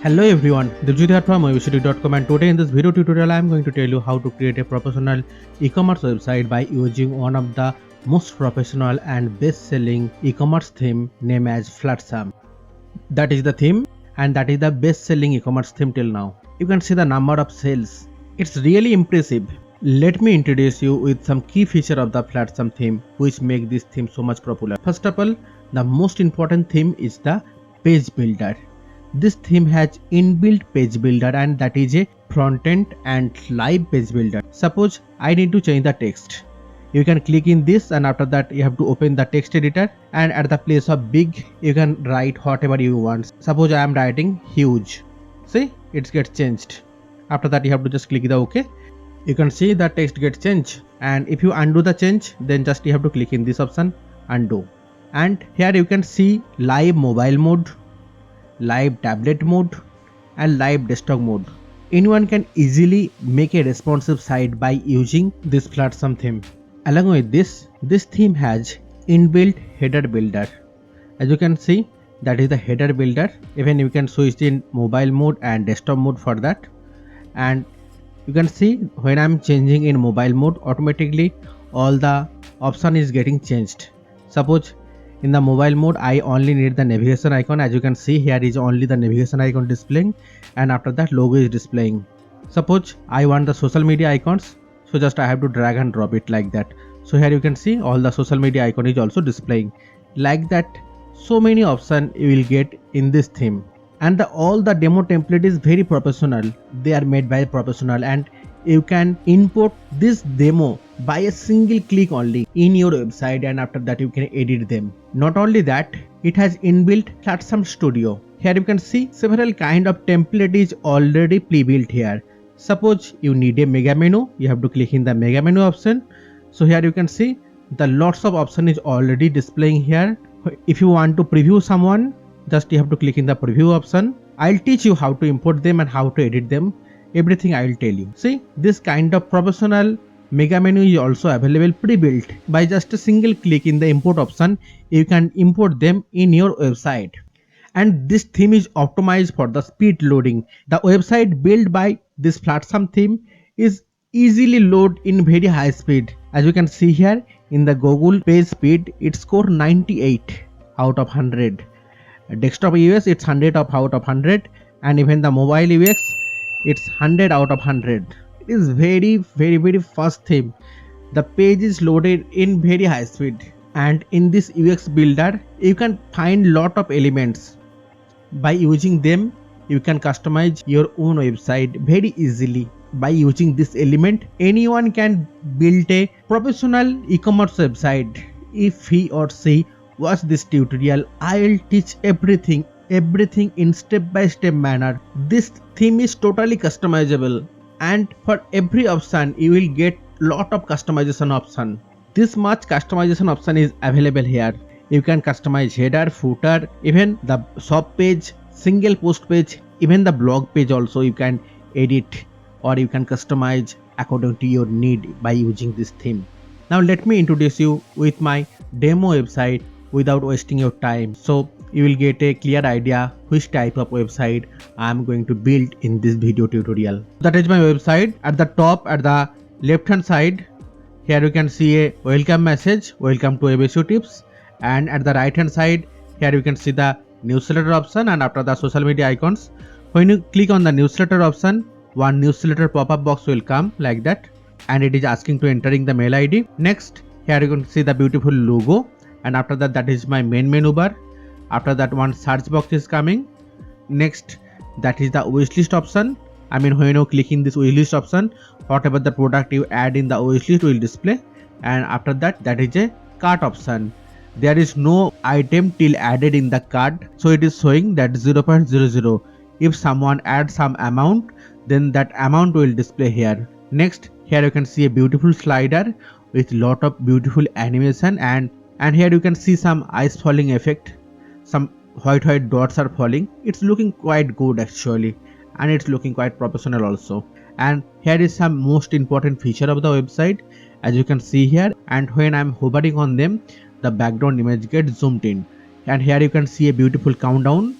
Hello everyone, Divjit here from movieshooting.com, and today in this video tutorial I am going to tell you how to create a professional e-commerce website by using one of the most professional and best-selling e-commerce theme named as Flotsam. That is the theme, and that is the best-selling e-commerce theme till now. You can see the number of sales. It's really impressive. Let me introduce you with some key feature of the Flotsam theme which make this theme so much popular. First of all, the most important theme is the page builder. This theme has inbuilt page builder, and that is a front end and live page builder. Suppose I need to change the text. You can click in this, and after that you have to open the text editor, and at the place of big you can write whatever you want. Suppose I am writing huge. See, it gets changed. After that you have to just click the OK. You can see the text gets changed, and if you undo the change, then just you have to click in this option, undo. And here you can see live mobile mode, live tablet mode and live desktop mode. Anyone can easily make a responsive site by using this Flotsam theme. Along with this theme has inbuilt header builder. As you can see, that is the header builder. Even you can switch in mobile mode and desktop mode for that. And you can see when I'm changing in mobile mode, automatically all the option is getting changed. Suppose in the mobile mode I only need the navigation icon. As you can see, here is only the navigation icon displaying, and after that logo is displaying. Suppose I want the social media icons, so just I have to drag and drop it like that. So here you can see all the social media icon is also displaying like that. So many options you will get in this theme, and all the demo template is very professional. They are made by a professional, and you can import this demo by a single click only in your website, and after that you can edit them. Not only that, it has inbuilt Flotsam Studio. Here you can see several kind of template is already pre-built here. Suppose you need a mega menu, you have to click in the mega menu option. So here you can see the lots of option is already displaying here. If you want to preview someone, just you have to click in the preview option. I'll teach you how to import them and how to edit them. Everything I will tell you. See, this kind of professional mega menu is also available pre-built. By just a single click in the import option, you can import them in your website. And this theme is optimized for the speed loading. The website built by this Flotsam theme is easily load in very high speed. As you can see here in the Google page speed, it score 98 out of 100. Desktop UX it's 100 out of 100, and even the mobile UX it's 100 out of 100. It is very fast theme. The page is loaded in very high speed, and in this UX builder you can find lot of elements. By using them you can customize your own website very easily. By using this element, anyone can build a professional e-commerce website. If he or she watch this tutorial, I'll teach everything in step-by-step manner. This theme is totally customizable, and for every option you will get lot of customization option. This much customization option is available here. You can customize header, footer, even the shop page, single post page, even the blog page also you can edit, or you can customize according to your need by using this theme. Now let me introduce you with my demo website without wasting your time, so you will get a clear idea which type of website I am going to build in this video tutorial. That is my website. At the top, at the left hand side, here you can see a welcome message, welcome to ABSU Tips, and at the right hand side, here you can see the newsletter option, and after the social media icons. When you click on the newsletter option, one newsletter pop-up box will come like that, and it is asking to entering the mail ID. Next, here you can see the beautiful logo, and after that, that is my main menu bar. After that, one search box is coming. Next, that is the wishlist option. I mean, when you click in this wishlist option, whatever the product you add in the wishlist will display. And after that, that is a cart option. There is no item till added in the cart, so it is showing that 0.00. If someone adds some amount, then that amount will display here. Next, here you can see a beautiful slider with lot of beautiful animation, and here you can see some ice falling effect. Some white dots are falling. It's looking quite good actually, and it's looking quite professional also. And here is some most important feature of the website, as you can see here, and when I'm hovering on them, the background image gets zoomed in, and here you can see a beautiful countdown.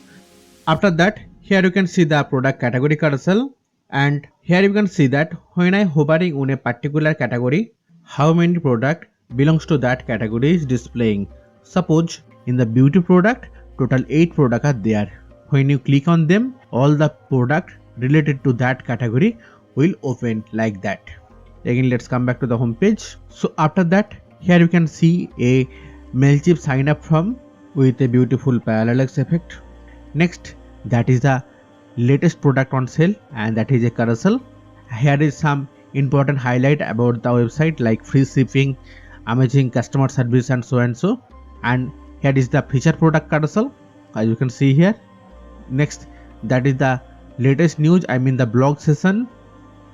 After that, Here you can see the product category cursor, and here you can see that when I hovering on a particular category, how many product belongs to that category is displaying. Suppose in the beauty product, total 8 product are there. When you click on them, all the product related to that category will open like that. Again, let's come back to the home page. So after that, here you can see a Mailchimp sign up form with a beautiful parallax effect. Next, that is the latest product on sale, and that is a carousel. Here is some important highlight about the website like free shipping, amazing customer service, and so and so. And here is the feature product carousel, as you can see here. Next, that is the latest news, I mean the blog session.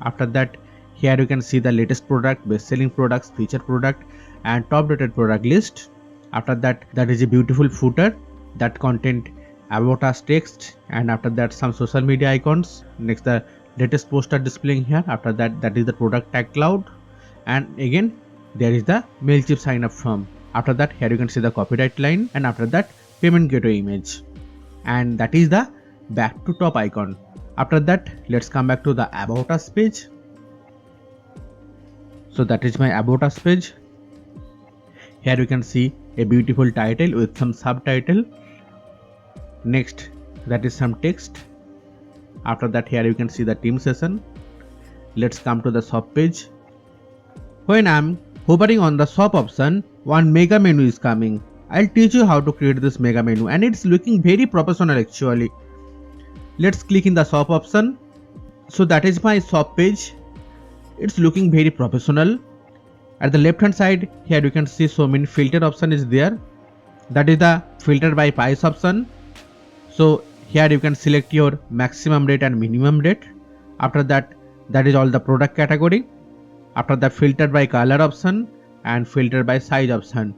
After that, here you can see the latest product, best selling products, feature product, and top rated product list. After that, that is a beautiful footer that content about us text, and after that some social media icons. Next, the latest poster displaying here. After that, that is the product tag cloud, and again there is the Mailchimp sign up form. After that, here you can see the copyright line, and after that payment gateway image, and that is the back to top icon. After that, let's come back to the about us page. So that is my about us page. Here you can see a beautiful title with some subtitle. Next, that is some text. After that, here you can see the team session. Let's come to the shop page. When I'm hovering on the shop option, one mega menu is coming. I'll teach you how to create this mega menu, and it's looking very professional actually. Let's click in the shop option. So that is my shop page. It's looking very professional. At the left hand side, here you can see so many filter option is there. That is the filter by price option. So here you can select your maximum rate and minimum rate. After that, that is all the product category. After that, filter by color option and filter by size option.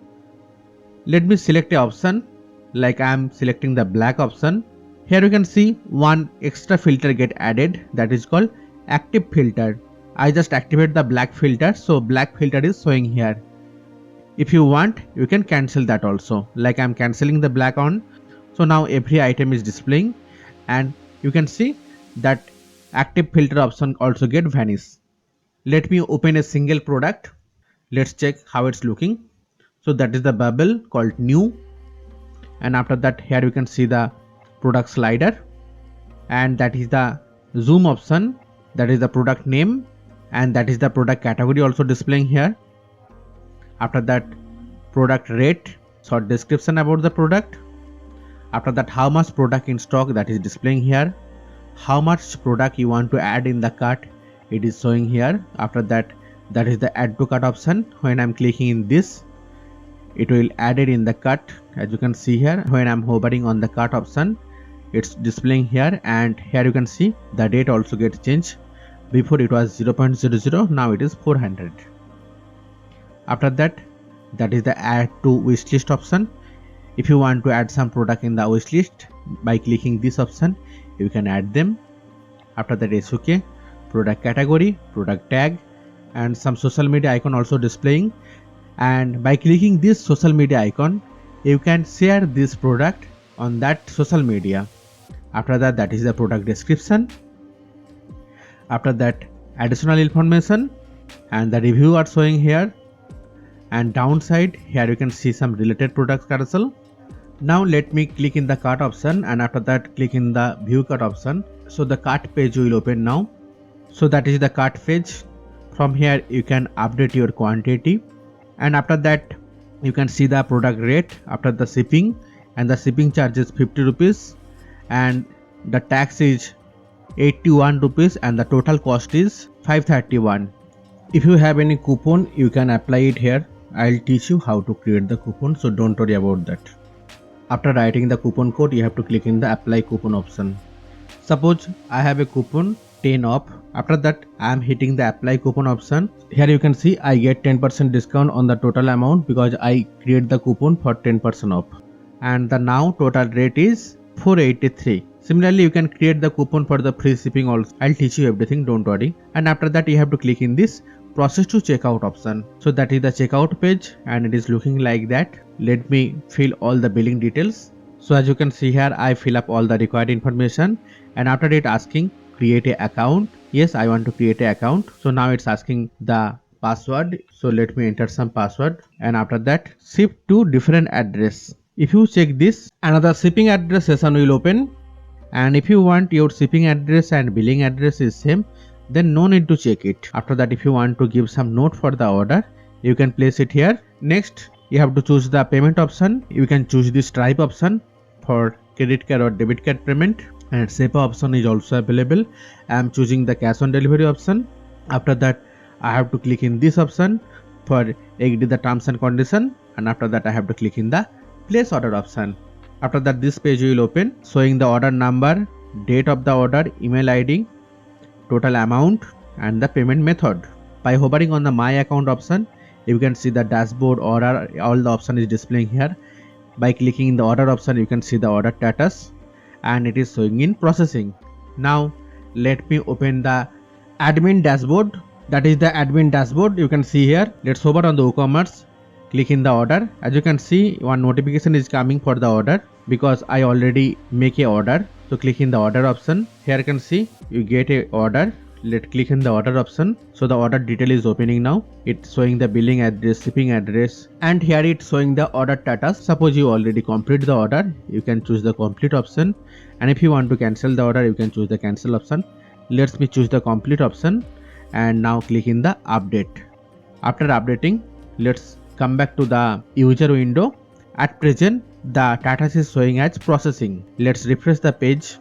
Let me select a option, like I am selecting the black option. Here you can see one extra filter get added, that is called active filter. I just activate the black filter, so black filter is showing here. If you want, you can cancel that also, like I am cancelling the black on. So now every item is displaying, and you can see that active filter option also get vanished. Let me open a single product. Let's check how it's looking. So that is the bubble called new, and after that, here you can see the product slider, and that is the zoom option, that is the product name, and that is the product category also displaying here. After that, product rate, short description about the product. After that, how much product in stock, that is displaying here. How much product you want to add in the cart, it is showing here. After that, that is the add to cart option. When I'm clicking in this, it will add it in the cart. As you can see here, when I'm hovering on the cart option, it's displaying here, and here you can see the date also gets changed. Before it was 0.00, now it is 400. After that, that is the add to wishlist option. If you want to add some product in the wishlist, by clicking this option, you can add them. After that, it's okay. Product category, product tag, and some social media icon also displaying. And by clicking this social media icon, you can share this product on that social media. After that, that is the product description. After that, additional information, and the review are showing here. And downside, here you can see some related products carousel. Now let me click in the cart option, and after that click in the view cart option. So the cart page will open now. So that is the cart page. From here you can update your quantity, and after that you can see the product rate, after the shipping, and the shipping charge is 50 rupees, and the tax is 81 rupees, and the total cost is 531. If you have any coupon, you can apply it here. I'll teach you how to create the coupon, so don't worry about that. After writing the coupon code, you have to click in the apply coupon option. Suppose I have a coupon 10 off. After that, I am hitting the apply coupon option. Here you can see I get 10% discount on the total amount because I create the coupon for 10% off. And the now total rate is 483. Similarly, you can create the coupon for the free shipping also. I'll teach you everything, don't worry. And after that, you have to click in this process to checkout option. So that is the checkout page, and it is looking like that. Let me fill all the billing details. So as you can see here, I fill up all the required information, and after it asking create a account. Yes, I want to create a account. So now it's asking the password. So let me enter some password, and after that ship to different address. If you check this, another shipping address session will open, and if you want your shipping address and billing address is same, then no need to check it. After that, if you want to give some note for the order, you can place it here. Next, you have to choose the payment option. You can choose the Stripe option for credit card or debit card payment, and SEPA option is also available. I am choosing the cash on delivery option. After that, I have to click in this option for agree the terms and condition, and after that I have to click in the place order option. After that, this page will open showing the order number, date of the order, email ID, total amount, and the payment method. By hovering on the my account option, you can see the dashboard order, all the option is displaying here. By clicking in the order option, you can see the order status, and it is showing in processing. Now let me open the admin dashboard. That is the admin dashboard. You can see here. Let's hover on the WooCommerce, click in the order. As you can see, one notification is coming for the order because I already make a order. So click in the order option. Here you can see you get a order. Let's click in the order option. So the order detail is opening now. It's showing the billing address, shipping address, and here it's showing the order status. Suppose you already complete the order, you can choose the complete option, and if you want to cancel the order, you can choose the cancel option. Let me choose the complete option, and now click in the update. After updating, let's come back to the user window. At present, the status is showing as processing. Let's refresh the page.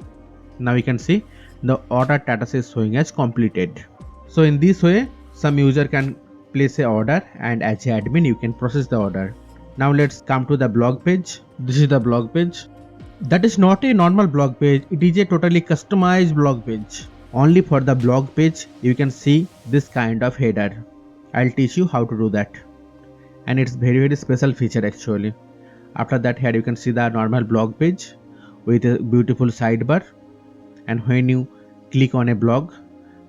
Now you can see the order status is showing as completed. So in this way, some user can place a order, and as an admin you can process the order. Now let's come to the blog page. This is the blog page. That is not a normal blog page, it is a totally customized blog page. Only for the blog page you can see this kind of header. I'll teach you how to do that, and it's very special feature actually. After that, here you can see the normal blog page with a beautiful sidebar, and when you click on a blog,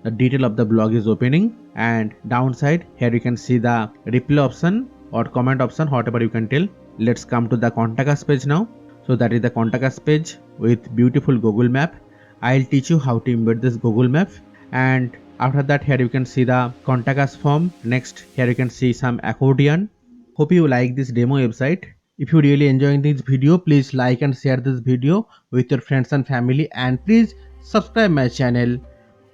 the detail of the blog is opening, and downside here you can see the reply option or comment option, whatever you can tell. Let's come to the contact us page now. So that is the contact us page with beautiful Google map. I'll teach you how to embed this Google map, and after that here you can see the contact us form. Next, here you can see some accordion. Hope you like this demo website. If you really enjoying this video, please like and share this video with your friends and family, and please subscribe my channel.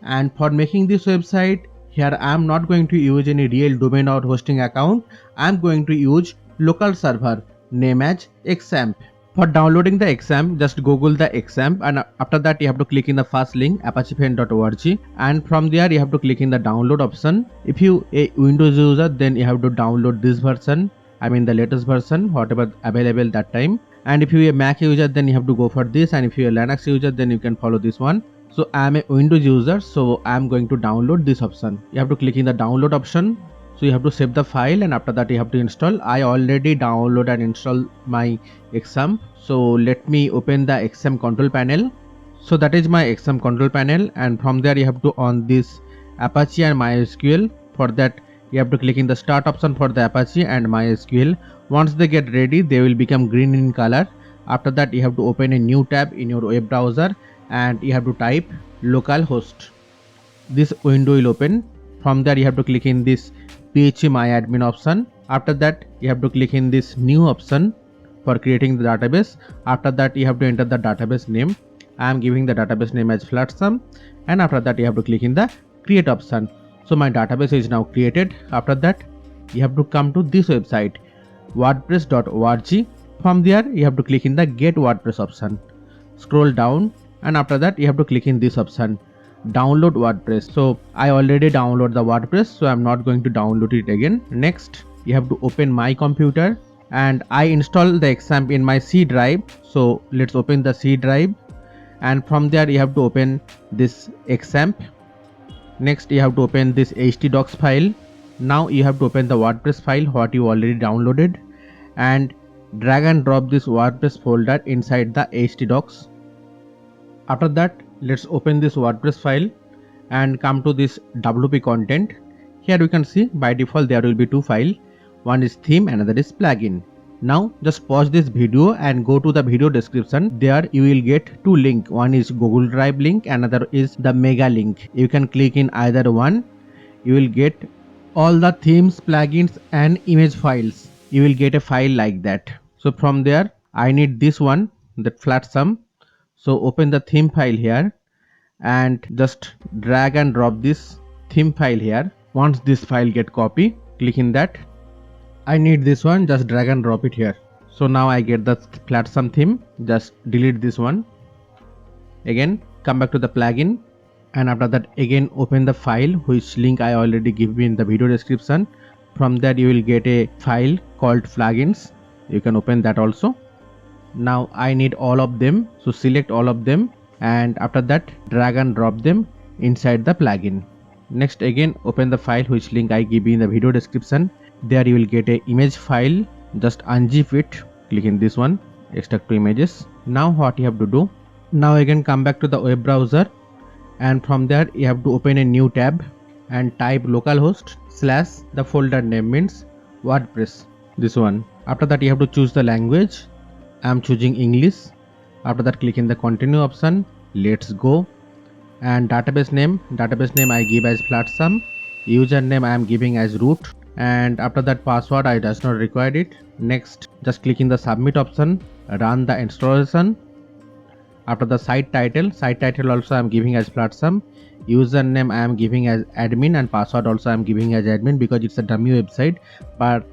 And for making this website, here I am not going to use any real domain or hosting account. I am going to use local server name as XAMPP. For downloading the XAMPP, just Google the XAMPP, and after that you have to click in the first link apachefen.org, and from there you have to click in the download option. If you a Windows user, then you have to download this version, I mean the latest version, whatever available that time. And if you are a Mac user, then you have to go for this, and if you are a Linux user, then you can follow this one. So I am a Windows user, so I am going to download this option. You have to click in the download option. So you have to save the file, and after that you have to install. I already download and install my XAMPP. So let me open the XAMPP control panel. So that is my XAMPP control panel, and from there you have to on this Apache and MySQL. For that you have to click in the start option for the Apache and MySQL. Once they get ready, they will become green in color. After that you have to open a new tab in your web browser, and you have to type localhost. This window will open. From there you have to click in this phpMyAdmin option. After that you have to click in this new option for creating the database. After that you have to enter the database name. I am giving the database name as Flatsum, and after that you have to click in the create option. So my database is now created. After that you have to come to this website wordpress.org. From there you have to click in the get WordPress option. Scroll down, and after that you have to click in this option download WordPress. So I already download the WordPress, so I'm not going to download it again. Next you have to open my computer, and I install the XAMPP in my C drive. So let's open the C drive, and from there you have to open this XAMPP. Next you have to open this htdocs file. Now you have to open the WordPress file what you already downloaded, and drag and drop this WordPress folder inside the htdocs. After that, let's open this WordPress file and come to this WP content. Here you can see by default there will be two files. One is theme, another is plugin. Now just pause this video and go to the video description. There you will get two links. One is Google Drive link, another is the Mega link. You can click in either one. You will get all the themes, plugins and image files. You will get a file like that. So from there I need this one, that Flatsum. So open the theme file here and just drag and drop this theme file here. Once this file get copy, click in that. I need this one, just drag and drop it here. So now I get the Flatsum theme. Just delete this one. Again come back to the plugin, and after that again open the file which link I already give you in the video description. From that you will get a file called plugins. You can open that also. Now I need all of them, so select all of them and after that drag and drop them inside the plugin. Next again open the file which link I give you in the video description. There you will get a image file. Just unzip it, click in this one, extract to images. Now what you have to do, now again come back to the web browser and from there you have to open a new tab and type localhost / the folder name means WordPress, this one. After that you have to choose the language. I am choosing English. After that click in the continue option. Let's go. And database name I give as Flatsum. Username I am giving as root, and after that password I does not require it. Next just click in the submit option, run the installation. After the site title also I am giving as Flatsum. Username I am giving as admin and password also I am giving as admin because it's a dummy website, but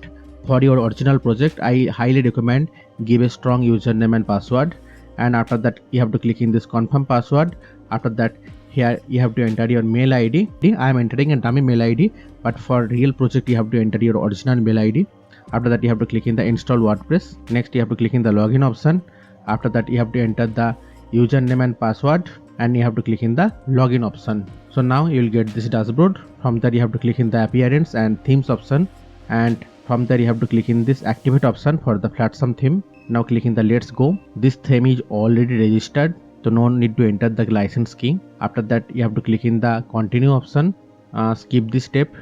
for your original project I highly recommend give a strong username and password. And after that you have to click in this confirm password. After that here you have to enter your mail ID. I am entering a dummy mail ID, but for real project you have to enter your original mail ID. After that you have to click in the install WordPress. Next you have to click in the login option. After that you have to enter the username and password and you have to click in the login option. So now you will get this dashboard. From there you have to click in the appearance and themes option, and from there you have to click in this activate option for the Flatsum theme. Now click in the let's go. This theme is already registered, so no need to enter the license key. After that you have to click in the continue option. Skip this step,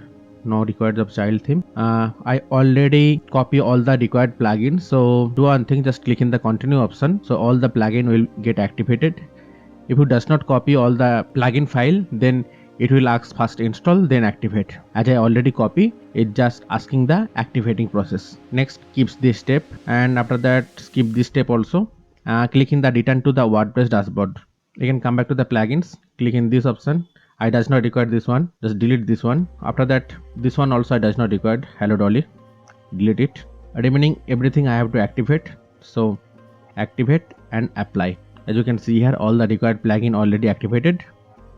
no required of child theme. I already copy all the required plugins, so do one thing, just click in the continue option, so all the plugin will get activated. If you does not copy all the plugin file, then it will ask first install then activate. As I already copy, it just asking the activating process. Next keeps this step, and after that skip this step also. Click in the return to the WordPress dashboard. Again come back to the plugins, click in this option. I does not require this one, just delete this one. After that this one also I does not require, Hello Dolly, delete it. Remaining everything I have to activate, so activate and apply. As you can see here all the required plugin already activated.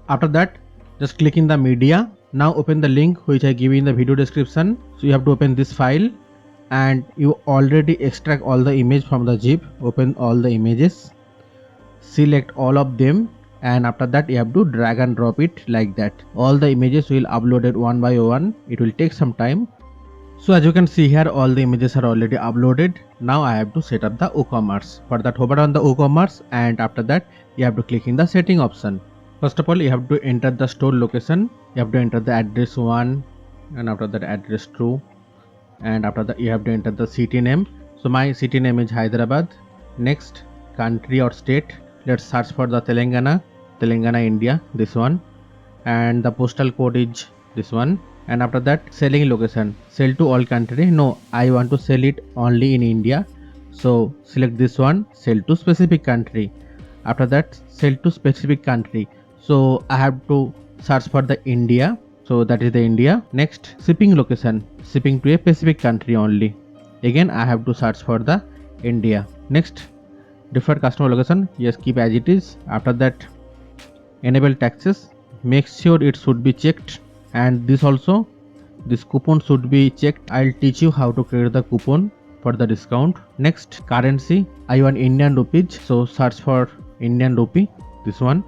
After that just click in the media. Now open the link which I give you in the video description. So you have to open this file and you already extract all the image from the zip. Open all the images, select all of them, and after that you have to drag and drop it like that. All the images will upload it one by one. It will take some time. So as you can see here all the images are already uploaded. Now I have to set up the WooCommerce. For that hover on the WooCommerce and after that you have to click in the setting option. First of all you have to enter the store location. You have to enter the address 1 and after that address 2, and after that you have to enter the city name. So my city name is Hyderabad. Next country or state, let's search for the Telangana, India, this one, and the postal code is this one. And after that selling location, sell to all country. No, I want to sell it only in India, so select this one, sell to specific country. After that sell to specific country, so I have to search for the India, so that is the India. Next shipping location, shipping to a specific country only. Again I have to search for the India. Next deferred customer location, yes, keep as it is. After that enable taxes, make sure it should be checked, and this also, this coupon should be checked. I'll teach you how to create the coupon for the discount. Next currency, I want Indian rupees, so search for Indian rupee, this one,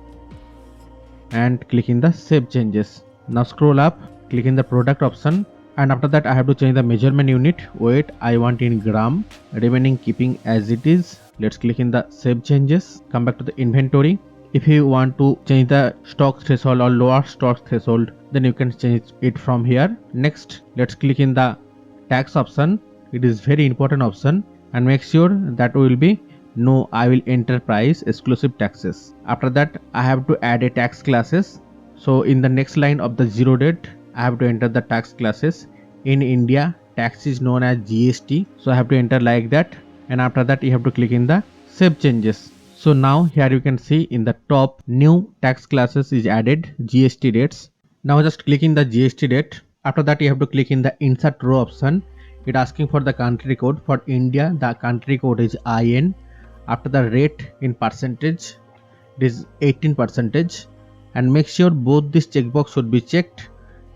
and click in the save changes. Now scroll up, click in the product option, and after that I have to change the measurement unit. Weight I want in gram, remaining keeping as it is. Let's click in the save changes. Come back to the inventory. If you want to change the stock threshold or lower stock threshold, then you can change it from here. Next let's click in the tax option. It is very important option. and make sure that will be no I will enter price exclusive taxes. After that I have to add a tax classes. So in the next line of the zero date I have to enter the tax classes. In India tax is known as GST, so I have to enter like that, and after that you have to click in the save changes. So now here you can see in the top new tax classes is added GST rates. Now just click in the GST rate. After that you have to click in the insert row option. It asking for the country code. For India the country code is IN. After the rate in percentage it is 18 percentage, and make sure both this checkbox should be checked,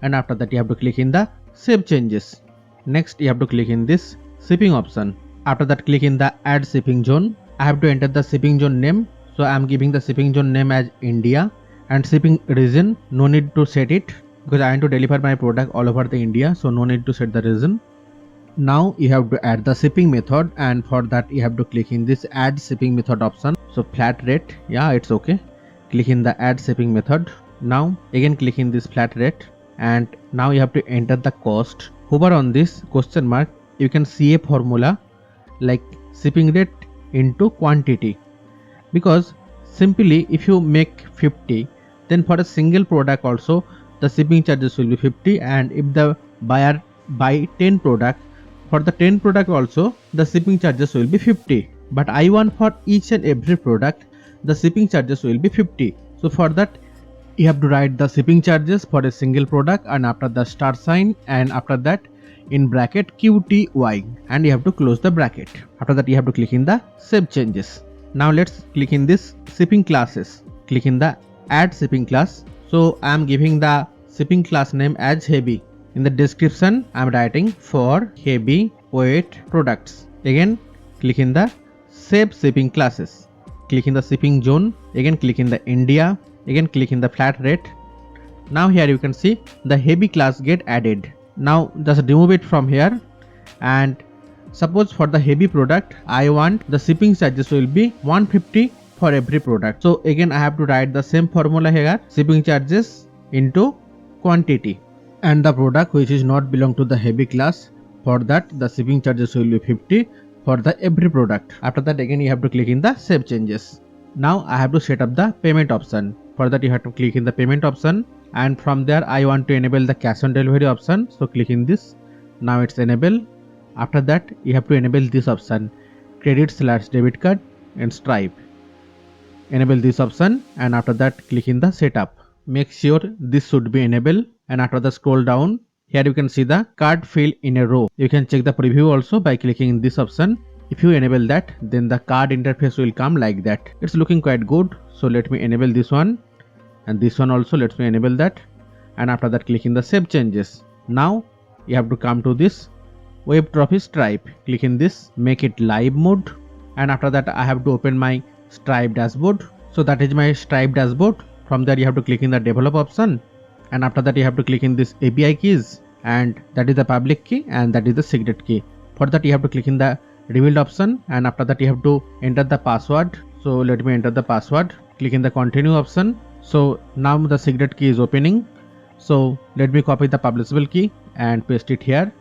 and after that you have to click in the save changes. Next you have to click in this shipping option. After that click in the add shipping zone. I have to enter the shipping zone name, so I am giving the shipping zone name as India, and shipping region no need to set it because I want to deliver my product all over the India, so no need to set the region. Now you have to add the shipping method, and for that you have to click in this add shipping method option. So flat rate, yeah, it's okay. Click in the add shipping method. Now again click in this flat rate, and now you have to enter the cost. Hover on this question mark, you can see a formula like shipping rate into quantity, because simply if you make 50, then for a single product also the shipping charges will be 50, and if the buyer buy 10 product, for the 10 product also the shipping charges will be 50, but I want for each and every product the shipping charges will be 50. So for that you have to write the shipping charges for a single product, and after the star sign, and after that in bracket QTY, and you have to close the bracket. After that you have to click in the save changes. Now let's click in this shipping classes. Click in the add shipping class. So I am giving the shipping class name as heavy. In the description I am writing for heavy weight products. Again click in the save shipping classes. Click in the shipping zone. Again click in the India. Again click in the flat rate. Now here you can see the heavy class get added. Now just remove it from here, and suppose for the heavy product I want the shipping charges will be 150 for every product. So again I have to write the same formula here, shipping charges into quantity, and the product which is not belong to the heavy class, for that the shipping charges will be 50 for the every product. After that again you have to click in the save changes. Now I have to set up the payment option. For that you have to click in the payment option, and from there I want to enable the cash on delivery option, so click in this. Now it's enable. After that you have to enable this option, credit/debit card and Stripe. Enable this option, and after that click in the setup. Make sure this should be enabled, and after the scroll down, here you can see the card fill in a row. You can check the preview also by clicking in this option. If you enable that, then the card interface will come like that. It's looking quite good, so let me enable this one, and this one also let me enable that, and after that click in the save changes. Now you have to come to this WebTrophy Stripe. Click in this, make it live mode, and after that I have to open my Stripe dashboard. So that is my Stripe dashboard. From there you have to click in the develop option, and after that you have to click in this API keys, and that is the public key and that is the secret key. For that you have to click in the revealed option, and after that you have to enter the password. So let me enter the password. Click in the continue option. So now the secret key is opening. So let me copy the publishable key and paste it here.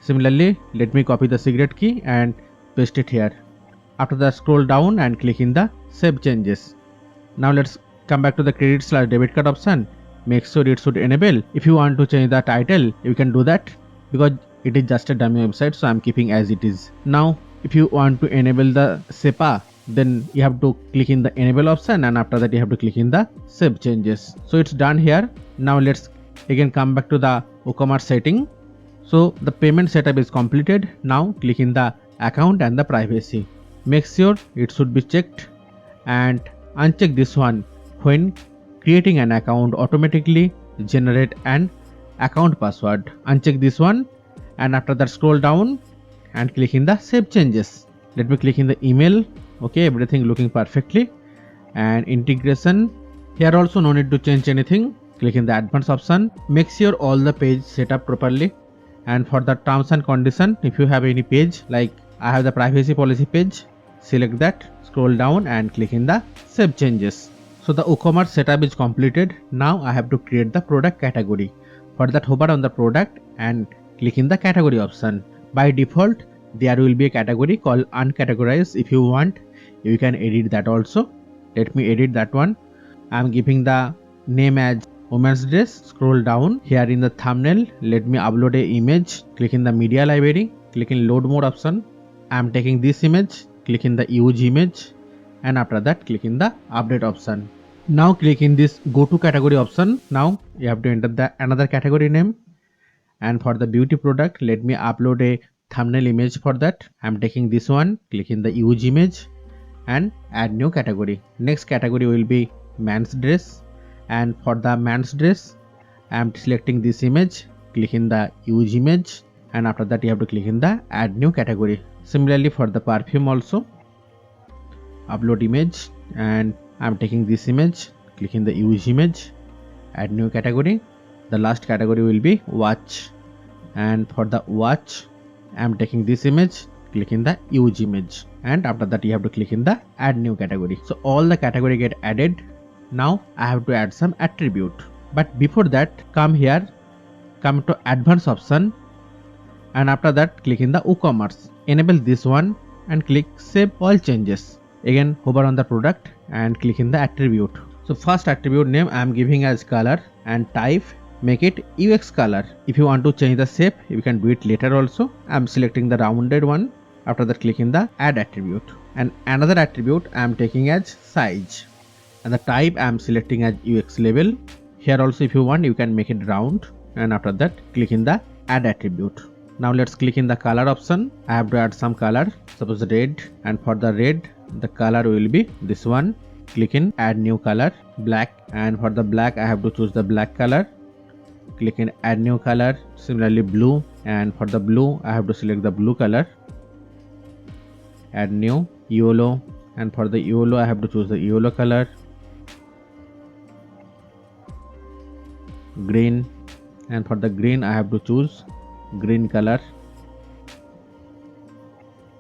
Similarly let me copy the secret key and paste it here. After that scroll down and click in the save changes. Now let's come back to the credit/debit card option. Make sure it should enable. If you want to change the title you can do that, because it is just a dummy website, so I'm keeping as it is. Now if you want to enable the SEPA, then you have to click in the enable option, and after that you have to click in the save changes. So it's done here. Now let's again come back to the WooCommerce setting. So the payment setup is completed. Now click in the account and the privacy. Make sure it should be checked, and uncheck this one. When creating an account, automatically generate an account password. Uncheck this one, and after that scroll down and click in the save changes. Let me click in the email. Okay, everything looking perfectly. And integration, here also no need to change anything. Click in the advanced option. Make sure all the page set up properly. And for the terms and condition, if you have any page, like I have the privacy policy page, select that, scroll down and click in the save changes. So the WooCommerce setup is completed. Now I have to create the product category. For that hover on the product and click in the category option. By default there will be a category called uncategorized. If you want, you can edit that also. Let me edit that one. I'm giving the name as women's dress. Scroll down here in the thumbnail. Let me upload a image. Click in the media library. Click in load more option. I'm taking this image. Click in the use image, and after that click in the update option. Now click in this go to category option. Now you have to enter the another category name, and for the beauty product, let me upload a thumbnail image. For that, I'm taking this one. Click in the use image and add new category. Next category will be man's dress, and for the man's dress, I'm selecting this image. Click in the use image, and after that you have to click in the add new category. Similarly for the perfume also, upload image, and I'm taking this image. Click in the use image, add new category. The last category will be watch, and for the watch, I'm taking this image. Click in the use image, and after that you have to click in the add new category. So all the category get added. Now I have to add some attribute, but before that, come here, come to advanced option, and after that click in the WooCommerce. Enable this one and click save all changes. Again hover on the product and click in the attribute. So first attribute name I am giving as color, and type make it UX color. If you want to change the shape, you can do it later also. I am selecting the rounded one. After that click in the add attribute, and another attribute I am taking as size, and the type I am selecting as UX label. Here also if you want, you can make it round, and after that click in the add attribute. Now let's click in the color option. I have to add some color, suppose red, and for the red the color will be this one. Click in add new color, black, and for the black I have to choose the black color. Click in add new color. Similarly blue, and for the blue I have to select the blue color. Add new. Yellow, and for the yellow I have to choose the yellow color. Green, and for the green I have to choose green color.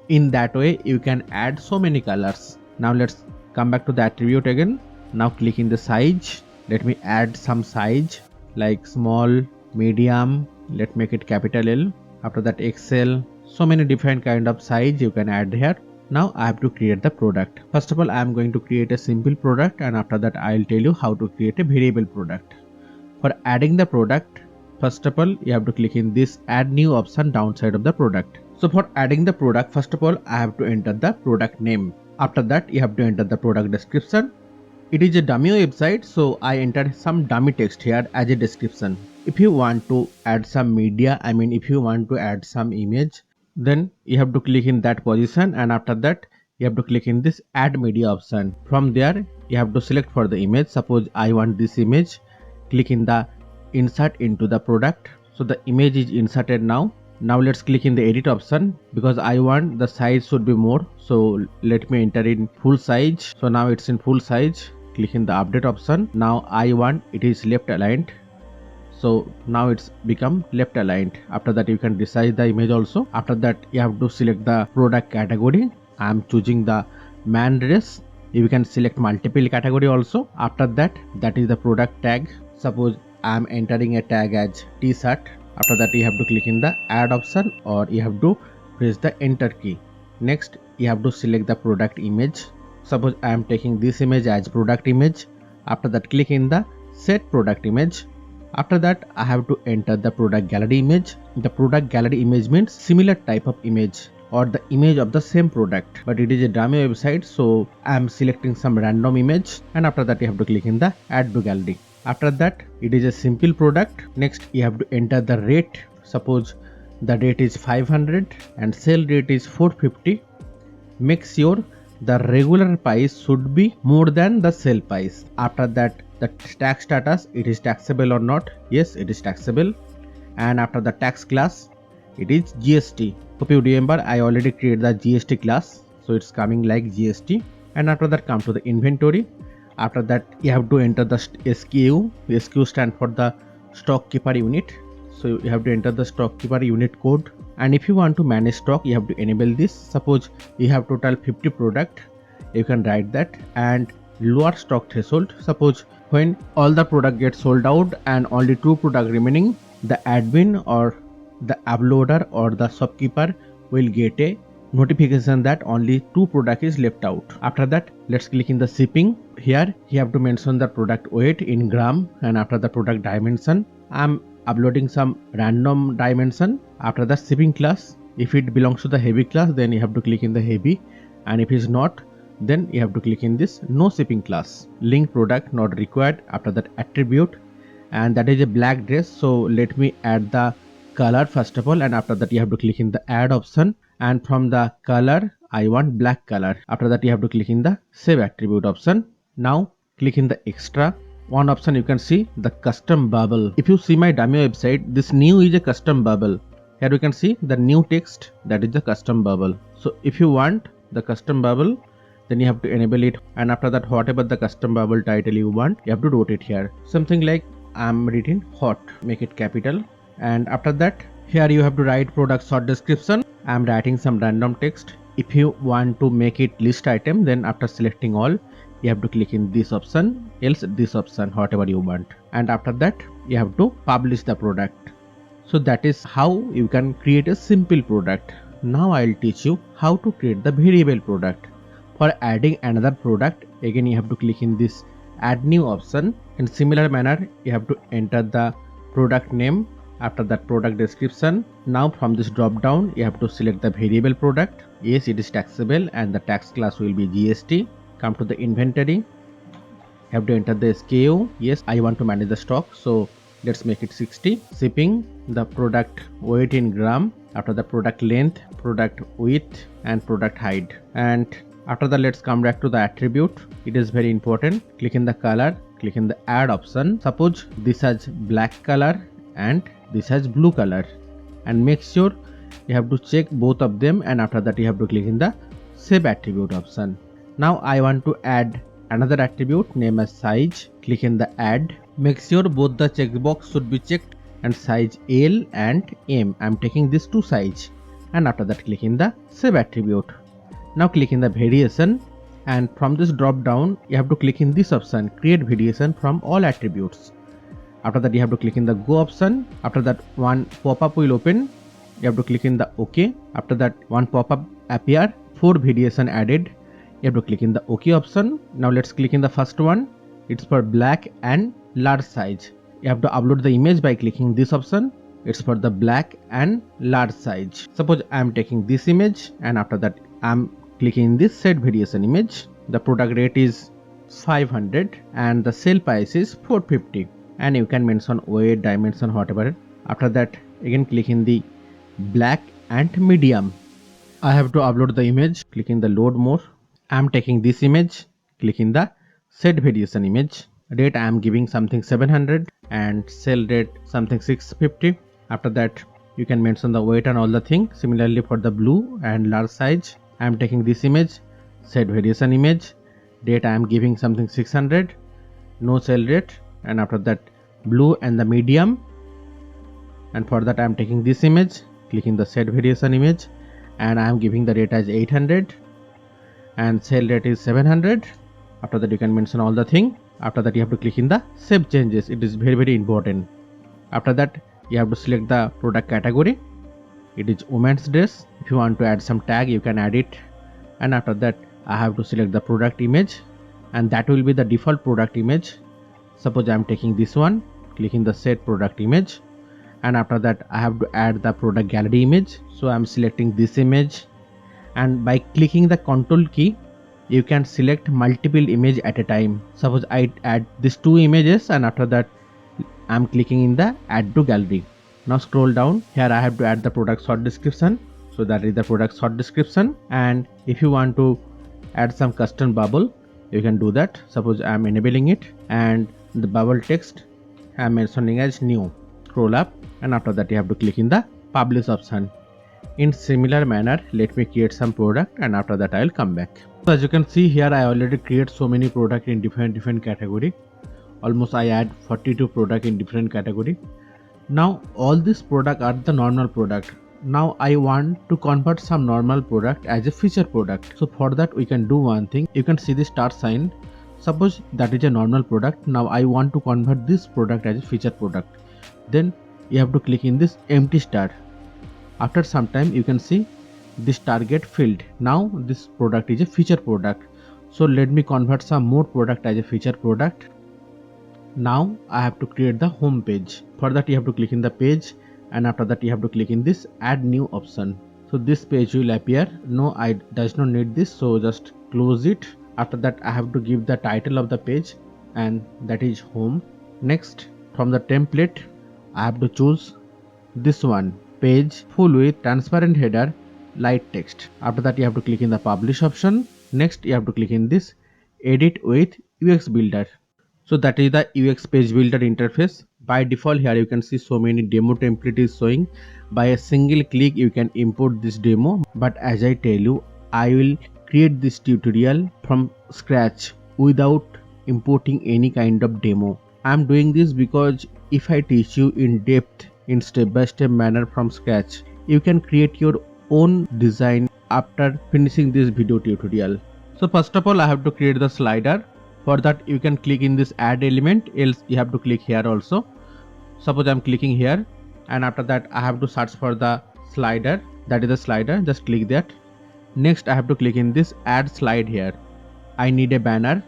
In that way you can add so many colors. Now let's come back to the attribute again. Now click in the size. Let me add some size like small, medium. Let's make it capital L. After that XL. So many different kind of size you can add here. Now I have to create the product. First of all, I am going to create a simple product, and after that I will tell you how to create a variable product. For adding the product, first of all you have to click in this add new option downside of the product. So for adding the product, first of all I have to enter the product name. After that you have to enter the product description. It is a dummy website, so I entered some dummy text here as a description. If you want to add some media, if you want to add some image, then you have to click in that position, and after that you have to click in this add media option. From there you have to select for the image. Suppose I want this image. Click in the insert into the product. So the image is inserted now. Now let's click in the edit option, because I want the size should be more. So let me enter in full size. So now it's in full size. Click in the update option. Now I want it is left aligned. So now it's become left aligned. After that you can resize the image also. After that you have to select the product category. I am choosing the man dress. You can select multiple category also. After that is the product tag. Suppose I am entering a tag as t-shirt. After that you have to click in the add option, or you have to press the enter key. Next you have to select the product image. Suppose I am taking this image as product image. After that click in the set product image. After that I have to enter the product gallery image. The product gallery image means similar type of image or the image of the same product, but it is a dummy website, so I am selecting some random image, and after that you have to click in the add to gallery. After that it is a simple product. Next you have to enter the rate. Suppose the rate is 500 and sale rate is 450. Make sure the regular price should be more than the sale price. After that the tax status, it is taxable or not. Yes, it is taxable. And after the tax class, it is GST. Hope you remember I already created the GST class, so it's coming like GST. And after that come to the inventory. After that you have to enter the SKU. The SKU stand for the stock keeper unit, so you have to enter the stock keeper unit code. And if you want to manage stock, you have to enable this. Suppose you have total 50 product, you can write that. And lower stock threshold. Suppose when all the product gets sold out and only 2 product remaining, the admin or the uploader or the shopkeeper will get a notification that only 2 product is left out. After that, let's click in the shipping. Here you have to mention the product weight in gram, and after the product dimension, I'm uploading some random dimension. After the shipping class, if it belongs to the heavy class, then you have to click in the heavy, and if it's not, then you have to click in this no shipping class. Link product not required. After that, attribute, and that is a black dress, so let me add the color first of all, and after that you have to click in the add option, and from the color I want black color. After that you have to click in the save attribute option. Now click in the extra. One option you can see the custom bubble. If you see my dummy website, this new is a custom bubble. Here you can see the new text, that is the custom bubble. So if you want the custom bubble, then you have to enable it, and after that whatever the custom bubble title you want, you have to rotate here. Something like I'm written hot, make it capital, and after that here you have to write product short description. I'm writing some random text. If you want to make it list item, then after selecting all, you have to click in this option, else this option, whatever you want, and after that you have to publish the product. So that is how you can create a simple product. Now I'll teach you how to create the variable product. For adding another product, again you have to click in this add new option. In similar manner, you have to enter the product name, after that product description. Now from this drop down, you have to select the variable product. Yes, it is taxable, and the tax class will be GST. Come to the inventory, you have to enter the SKU. Yes, I want to manage the stock, so let's make it 60. Shipping, the product weight in gram, after the product length, product width, and product height. And after that, let's come back to the attribute. It is very important. Click in the color, click in the add option. Suppose this has black color and this has blue color, and make sure you have to check both of them, and after that you have to click in the save attribute option. Now I want to add another attribute name as size. Click in the add. Make sure both the checkbox should be checked, and size L and M. I'm taking this to size, and after that click in the save attribute. Now click in the variation, and from this drop down you have to click in this option, create variation from all attributes. After that you have to click in the go option. After that one pop-up will open, you have to click in the OK. After that one pop-up appear, 4 variation added, you have to click in the OK option. Now let's click in the first one. It's for black and large size. You have to upload the image by clicking this option. It's for the black and large size. Suppose I am taking this image, and after that I am clicking this set variation image. The product rate is 500 and the sale price is 450, and you can mention weight, dimension, whatever. After that again click in the black and medium. I have to upload the image. Click in the load more. I am taking this image. Click in the set variation image. Rate I am giving something 700 and sale rate something 650. After that you can mention the weight and all the thing. Similarly for the blue and large size, I am taking this image, set variation image. Date I am giving something 600, no sale rate, and after that blue and the medium, and for that I am taking this image, clicking the set variation image, and I am giving the rate as 800 and sale rate is 700. After that you can mention all the thing. After that you have to click in the save changes. It is very important. After that you have to select the product category. It is women's dress. If you want to add some tag, you can add it, and after that I have to select the product image, and that will be the default product image. Suppose I am taking this one, clicking the set product image, and after that I have to add the product gallery image. So I am selecting this image, and by clicking the control key you can select multiple image at a time. Suppose I add these 2 images, and after that I am clicking in the add to gallery. Now scroll down. Here I have to add the product short description, so that is the product short description. And if you want to add some custom bubble, you can do that. Suppose I am enabling it, and the bubble text I am mentioning as new. Scroll up, and after that you have to click in the publish option. In similar manner, let me create some product, and after that I will come back. So as you can see here, I already create so many product in different category. Almost I add 42 product in different category. Now all these product are the normal product. Now I want to convert some normal product as a feature product. So for that we can do one thing. You can see the star sign. Suppose that is a normal product. Now I want to convert this product as a feature product. Then you have to click in this empty star. After some time you can see this target field. Now this product is a feature product. So let me convert some more product as a feature product. Now I have to create the home page. For that you have to click in the page, and after that you have to click in this add new option. So this page will appear. No, I does not need this, so just close it. After that I have to give the title of the page, and that is home. Next, from the template I have to choose this one, page full with transparent header, light text. After that you have to click in the publish option. Next you have to click in this edit with UX builder. So that is the UX page builder interface. By default here you can see so many demo template is showing. By a single click you can import this demo, but as I tell you, I will create this tutorial from scratch without importing any kind of demo. I am doing this because if I teach you in depth in step by step manner from scratch, you can create your own design after finishing this video tutorial. So first of all I have to create the slider. For that you can click in this add element, else you have to click here also. Suppose I am clicking here, and after that I have to search for the slider. That is the slider, just click that. Next I have to click in this add slide here. I need a banner.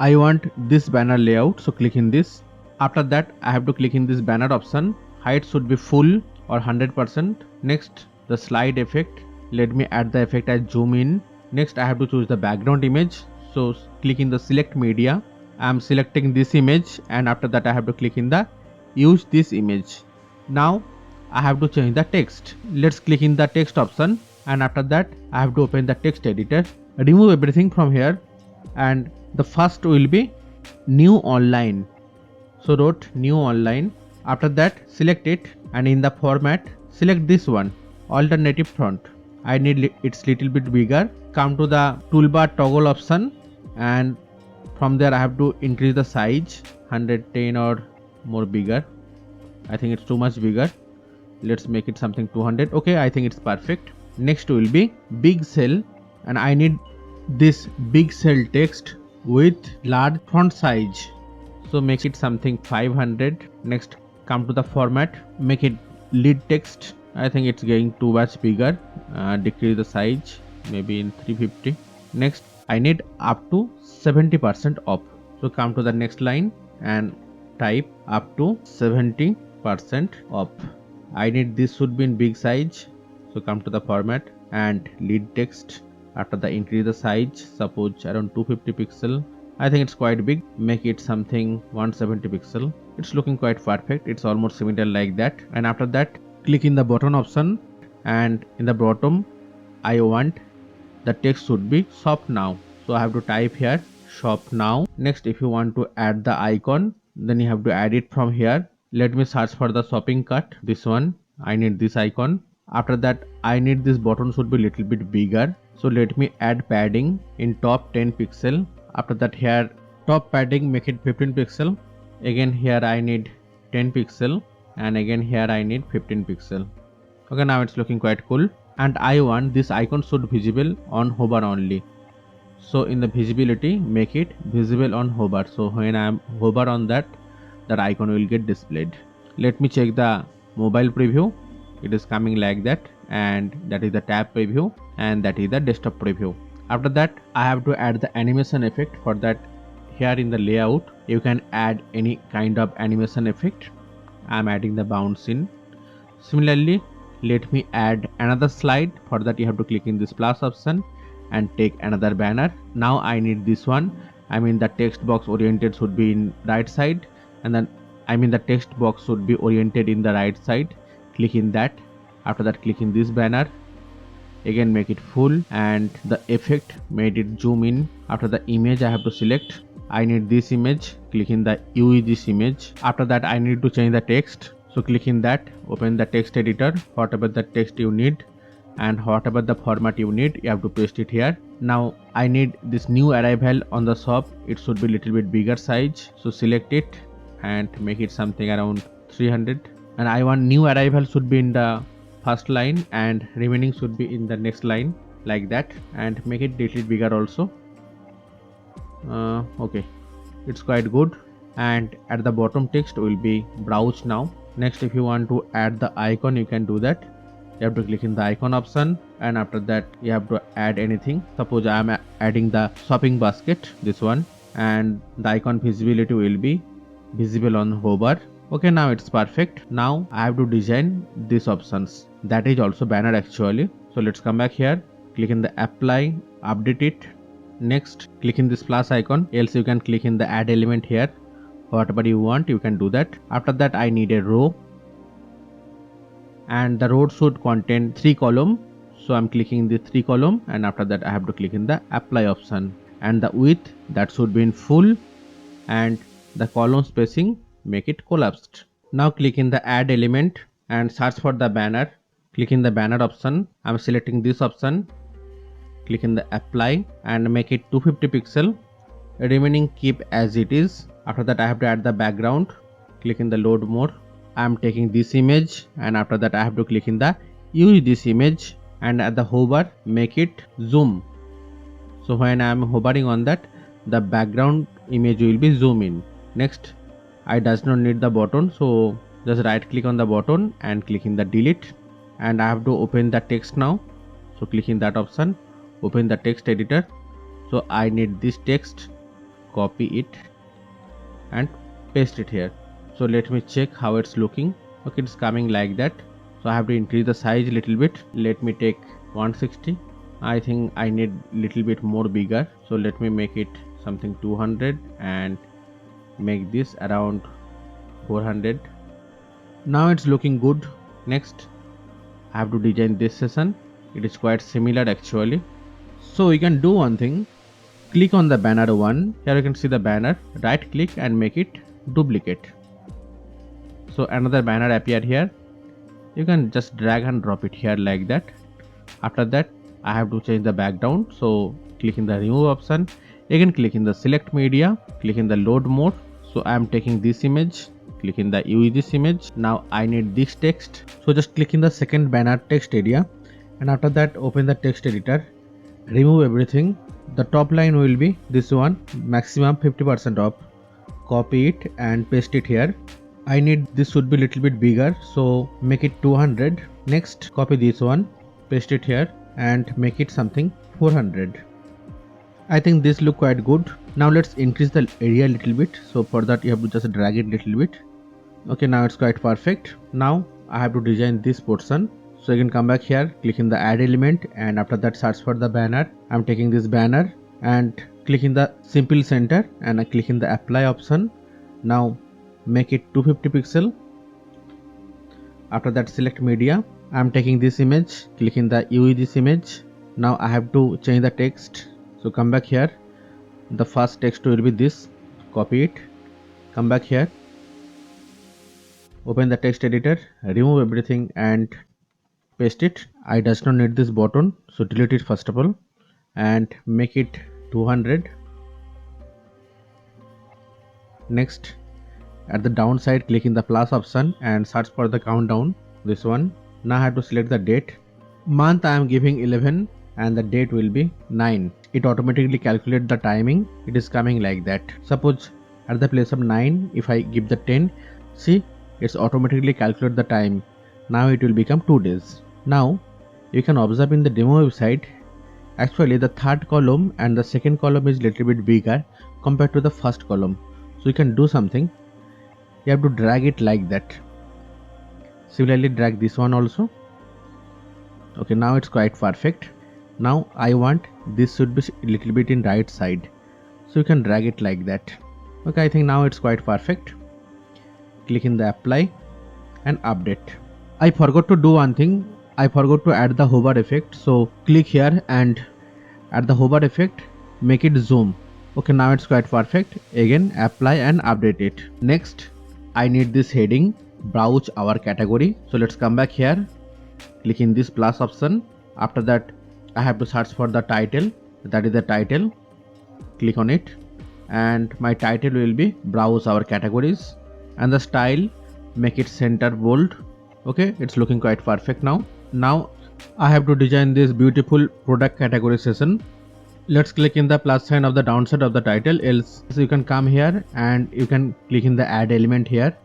I want this banner layout, so click in this. After that I have to click in this banner option. Height should be full or 100%. Next, the slide effect. Let me add the effect as zoom in. Next I have to choose the background image. So click in the select media. I am selecting this image, and after that I have to click in the use this image. Now I have to change the text. Let's click in the text option, and after that I have to open the text editor. Remove everything from here, and the first will be new online. So wrote new online. After that select it, and in the format select this one, alternative font. I need it's little bit bigger. Come to the toolbar toggle option, and from there I have to increase the size 110 or more bigger. I think it's too much bigger. Let's make it something 200. Okay, I think it's perfect. Next will be big cell, and I need this big cell text with large font size. So make it something 500. Next, come to the format, make it lead text. I think it's getting too much bigger. Decrease the size maybe in 350. Next, I need up to 70% off. So come to the next line and type up to 70% off. I need this should be in big size. So come to the format and lead text. After the increase the size, suppose around 250 pixel. I think it's quite big. Make it something 170 pixel. It's looking quite perfect. It's almost similar like that. And after that, click in the button option, and in the bottom I want the text should be shop now. So I have to type here shop now. Next, if you want to add the icon, then you have to add it from here. Let me search for the shopping cart. This one, I need this icon. After that I need this button should be little bit bigger. So let me add padding in top 10 pixel. After that here top padding make it 15 pixel. Again here I need 10 pixel, and again here I need 15 pixel. Okay, now it's looking quite cool. And I want this icon should visible on hover only. So in the visibility, make it visible on hover. So when I am hover on that icon will get displayed. Let me check the mobile preview. It is coming like that, and that is the tab preview, and that is the desktop preview. After that I have to add the animation effect. For that, here in the layout you can add any kind of animation effect. I am adding the bounce in. Similarly, let me add another slide. For that you have to click in this plus option and take another banner. Now I need this one. I mean the text box oriented should be in right side, and then the text box should be oriented in the right side. Click in that. After that click in this banner. Again make it full, and the effect made it zoom in. After the image I have to select. I need this image. Click in the use this image. After that I need to change the text. So click in that, open the text editor, whatever the text you need and whatever the format you need, you have to paste it here. Now I need this new arrival on the shop. It should be little bit bigger size. So select it and make it something around 300. And I want new arrival should be in the first line and remaining should be in the next line, like that, and make it little bigger also. Okay, it's quite good. And at the bottom text will be browse now. Next, if you want to add the icon, you can do that. you have to click in the icon option, and after that you have to add anything. Suppose I am adding the shopping basket, this one, and the icon visibility will be visible on hover. Okay, now it's perfect. Now I have to design these options, that is also banner actually. So let's come back here, click in the apply, update it. Next, click in this plus icon, else you can click in the add element here. Whatever you want, you can do that. After that, I need a row, and the row should contain 3 column. So I'm clicking the 3 column, and after that I have to click in the apply option, and the width that should be in full, and the column spacing make it collapsed. Now click in the add element and search for the banner. Click in the banner option. I'm selecting this option. Click in the apply and make it 250 pixel. Remaining keep as it is. After that I have to add the background. Click in the load mode. I am taking this image, and after that I have to click in the use this image, and at the hover make it zoom. So when I am hovering on that, the background image will be zoom in. Next, I does not need the button, so just right click on the button and click in the delete, and I have to open the text now. So click in that option, open the text editor. So I need this text, copy it and paste it here. So let me check how it's looking. Okay, it's coming like that. So I have to increase the size a little bit. Let me take 160. I think I need little bit more bigger, so let me make it something 200 and make this around 400. Now it's looking good. Next, I have to design this session. It is quite similar actually. So you can do one thing, click on the banner one. Here you can see the banner, right click and make it duplicate. So another banner appear here. You can just drag and drop it here like that. After that I have to change the background, so click in the remove option. Again click in the select media, click in the load mode. So I am taking this image, click in the use this image. Now I need this text, so just click in the second banner text area, and after that open the text editor, remove everything. The top line will be this one, maximum 50% off. Copy it and paste it here. I need this should be little bit bigger, so make it 200. Next, copy this one, paste it here and make it something 400. I think this look quite good. Now let's increase the area a little bit. So for that you have to just drag it little bit. Okay, now it's quite perfect. Now I have to design this portion. So you can come back here, click in the add element, and after that search for the banner. I'm taking this banner and click in the simple center, and I click in the apply option. Now make it 250 pixel. After that select media. I'm taking this image, click in the use this image. Now I have to change the text. So come back here. The first text will be this. Copy it. Come back here. Open the text editor. Remove everything and paste it. I does not need this button, so delete it first of all and make it 200. Next, at the downside click in the plus option and search for the countdown, this one. Now I have to select the date. Month I am giving 11 and the date will be 9. It automatically calculates the timing. It is coming like that. Suppose at the place of 9, if I give the 10, see, it's automatically calculate the time. Now it will become 2 days. Now you can observe in the demo website, actually the third column and the second column is little bit bigger compared to the first column. So you can do something. You have to drag it like that. Similarly drag this one also. Okay, now it's quite perfect. Now I want this should be a little bit in right side, so you can drag it like that. Okay, I think now it's quite perfect. Click in the apply and update. I forgot to do one thing. I forgot to add the hover effect, so click here and add the hover effect, make it zoom. Okay, now it's quite perfect. Again apply and update it. Next, I need this heading, browse our category. So let's come back here, click in this plus option. After that I have to search for the title, that is the title. Click on it and my title will be browse our categories, and the style make it center bold. Okay, it's looking quite perfect now. Now I have to design this beautiful product category session. Let's click in the plus sign of the downside of the title, else you can come here and you can click in the add element here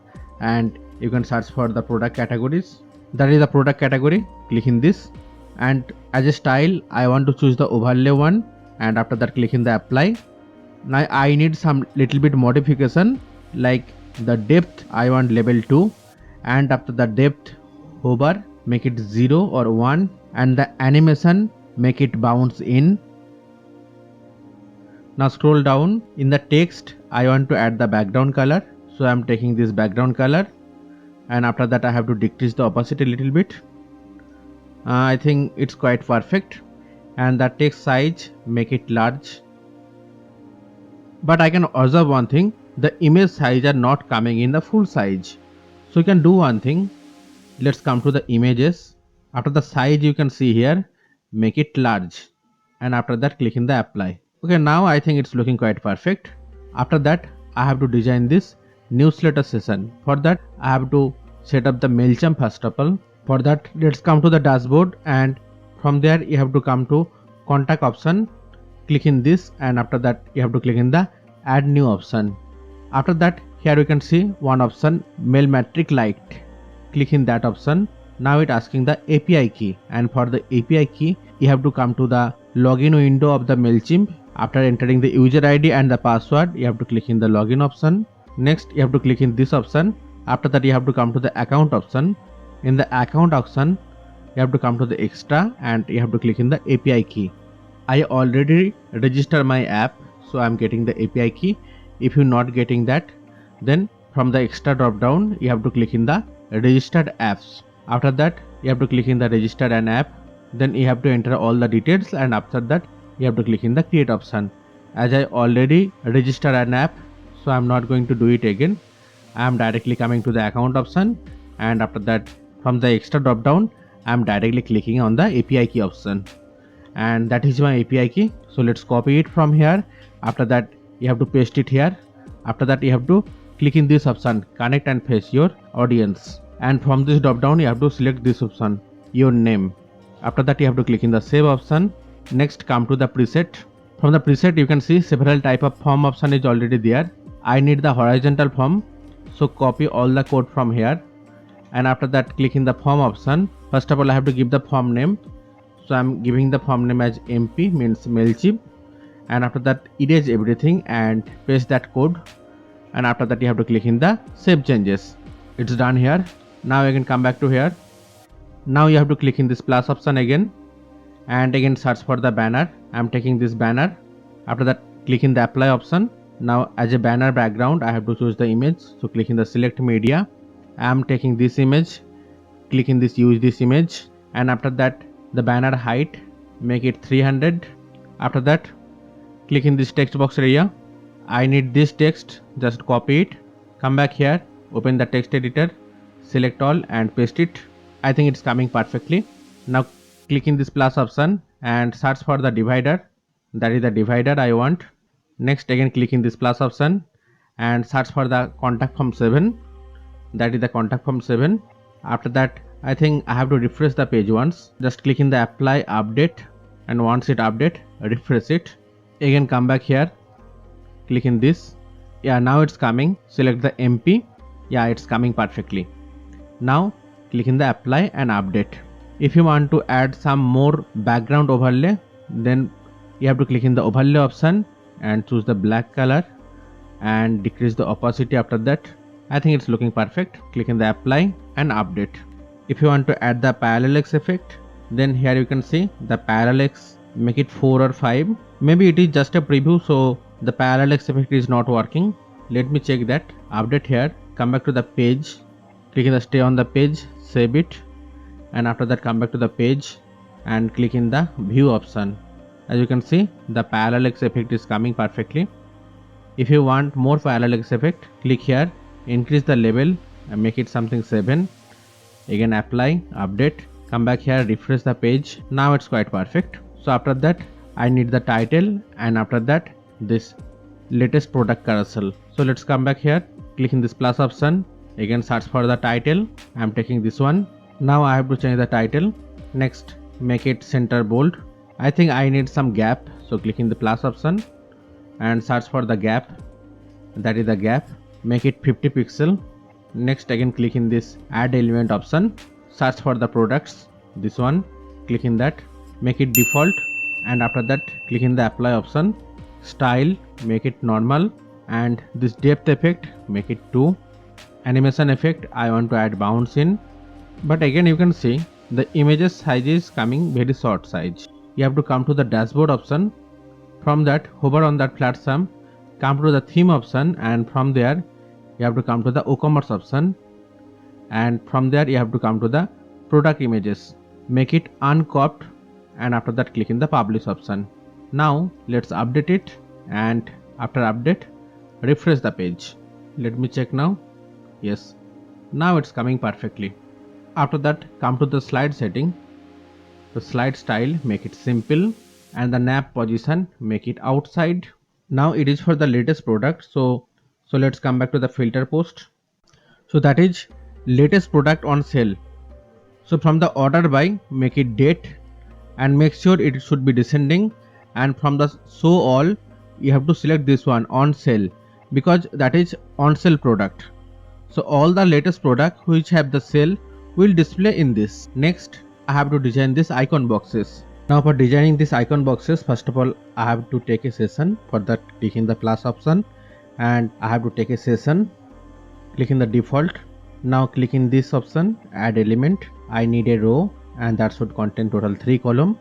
and you can search for the product categories. That is the product category. Click in this, and as a style I want to choose the overlay one, and after that click in the apply. Now I need some little bit modification, like the depth I want level 2, and after the depth hover make it 0 or 1, and the animation make it bounce in. Now scroll down. In the text I want to add the background color, so I am taking this background color, and after that I have to decrease the opacity a little bit. I think it's quite perfect, and the text size make it large. But I can observe one thing, the image size are not coming in the full size. So you can do one thing, let's come to the images. After the size you can see here, make it large, and after that click in the apply. Okay, now I think it's looking quite perfect. After that I have to design this newsletter session. For that I have to set up the MailChimp first of all. For that let's come to the dashboard, and from there you have to come to contact option. Click in this, and after that you have to click in the add new option. After that here you can see one option, mail metric light. Click in that option. Now it asking the API key, and for the API key you have to come to the login window of the MailChimp. After entering the user ID and the password you have to click in the login option. Next you have to click in this option. After that you have to come to the account option. In the account option you have to come to the extra, and you have to click in the API key. I already registered my app, so I'm getting the API key. If you're not getting that, then from the extra drop down you have to click in the registered apps. After that you have to click in the registered an app, then you have to enter all the details, and after that you have to click in the create option. As I already registered an app, so I'm not going to do it again. I am directly coming to the account option, and after that from the extra drop down I am directly clicking on the API key option, and that is my API key. So let's copy it from here. After that you have to paste it here. After that you have to click in this option, connect and face your audience, and from this drop down you have to select this option, your name. After that you have to click in the save option. Next come to the preset. From the preset you can see several type of form option is already there. I need the horizontal form, so copy all the code from here, and after that click in the form option. First of all I have to give the form name, so I'm giving the form name as MP, means MailChimp, and after that erase everything and paste that code, and after that you have to click in the save changes. It's done here. Now you can come back to here. Now you have to click in this plus option again, and again search for the banner. I'm taking this banner. After that click in the apply option. Now as a banner background I have to choose the image, so click in the select media. I'm taking this image, click in this use this image, and after that the banner height make it 300. After that click in this text box area. I need this text, just copy it, come back here, open the text editor, select all and paste it. I think it's coming perfectly. Now click in this plus option and search for the divider. That is the divider I want. Next again click in this plus option and search for the contact form 7. That is the contact form 7. After that I think I have to refresh the page once. Just click in the apply update, and once it update, refresh it. Again come back here, click in this. Yeah, now it's coming. Select the MP. Yeah, it's coming perfectly. Now click in the apply and update. If you want to add some more background overlay, then you have to click in the overlay option and choose the black color and decrease the opacity. After that I think it's looking perfect. Click in the apply and update. If you want to add the parallax effect, then here you can see the parallax, make it 4 or 5. Maybe it is just a preview, so the parallax effect is not working. Let me check that. Update here, come back to the page, click in the stay on the page, save it, and after that come back to the page and click in the view option. As you can see the parallax effect is coming perfectly. If you want more parallax effect, click here, increase the level and make it something 7. Again apply, update, come back here, refresh the page. Now it's quite perfect. So after that I need the title, and after that this latest product carousel. So let's come back here, click in this plus option, again search for the title. I'm taking this one. Now I have to change the title. Next make it center bold. I think I need some gap, so click in the plus option and search for the gap. That is the gap, make it 50 pixel. Next again click in this add element option, search for the products, this one, click in that, make it default, and after that click in the apply option, style, make it normal, and this depth effect, make it 2, animation effect, I want to add bounce in, but again you can see the images size is coming very short size. You have to come to the dashboard option, from that hover on that platform, come to the theme option, and from there you have to come to the WooCommerce option, and from there you have to come to the product images, make it uncropped, and after that click in the publish option. Now let's update it, and after update refresh the page. Let me check now. Yes, now it's coming perfectly. After that come to the slide setting, the slide style, make it simple, and the nav position, make it outside. Now it is for the latest product, so let's come back to the filter post. So that is latest product on sale. So from the order by, make it date, and make sure it should be descending, and from the show all you have to select this one, on sale, because that is on sale product. So all the latest product which have the sale will display in this. Next I have to design this icon boxes. Now for designing this icon boxes, first of all I have to take a session. For that click in the plus option, and I have to take a session, click in the default. Now click in this option, add element, I need a row, and that should contain total 3 column.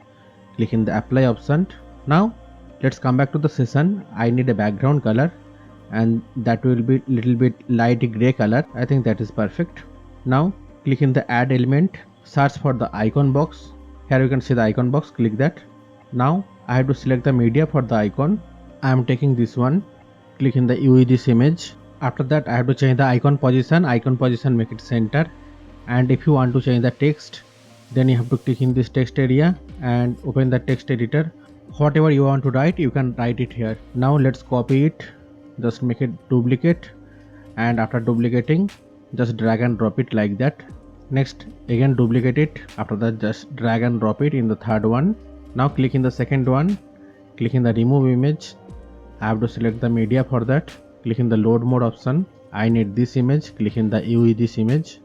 Click in the apply option. Now let's come back to the session. I need a background color, and that will be little bit light gray color. I think that is perfect. Now click in the add element, search for the icon box. Here you can see the icon box, click that. Now I have to select the media for the icon. I am taking this one, click in the use this image. After that I have to change the icon position, make it center, and if you want to change the text, then you have to click in this text area and open the text editor. Whatever you want to write, you can write it here. Now let's copy it, just make it duplicate, and after duplicating just drag and drop it like that. Next again duplicate it, after that just drag and drop it in the third one. Now click in the second one, click in the remove image. I have to select the media for that, click in the load mode option. I need this image, click in the use this image,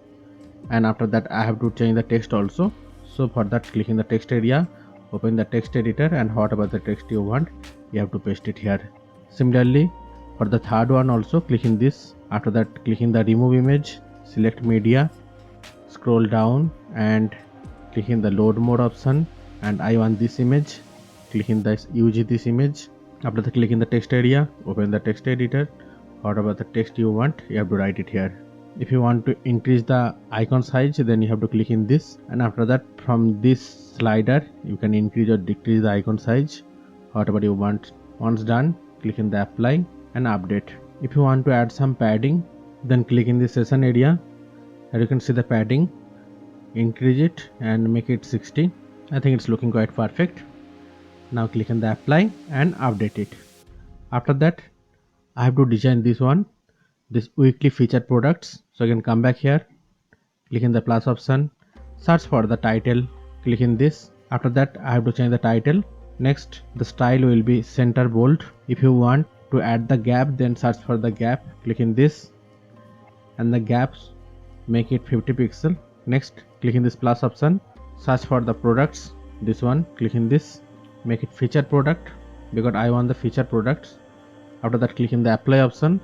and after that I have to change the text also. So for that click in the text area, open the text editor, and whatever the text you want, you have to paste it here. Similarly for the third one also, click in this, after that click in the remove image, select media, scroll down and click in the load mode option, and I want this image, click in this use this image. After that click in the text area, open the text editor, whatever the text you want, you have to write it here. If you want to increase the icon size, then you have to click in this, and after that from this slider you can increase or decrease the icon size, whatever you want. Once done, click in the apply and update. If you want to add some padding, then click in the session area. Here you can see the padding, increase it and make it 60. I think it's looking quite perfect. Now click on the apply and update it. After that I have to design this one, this weekly featured products. So you can come back here, click in the plus option, search for the title, click in this. After that I have to change the title. Next the style will be center bold. If you want to add the gap, then search for the gap, click in this, and the gaps make it 50 pixel. Next click in this plus option, search for the products, this one, click in this, make it featured product because I want the featured products. After that click in the apply option,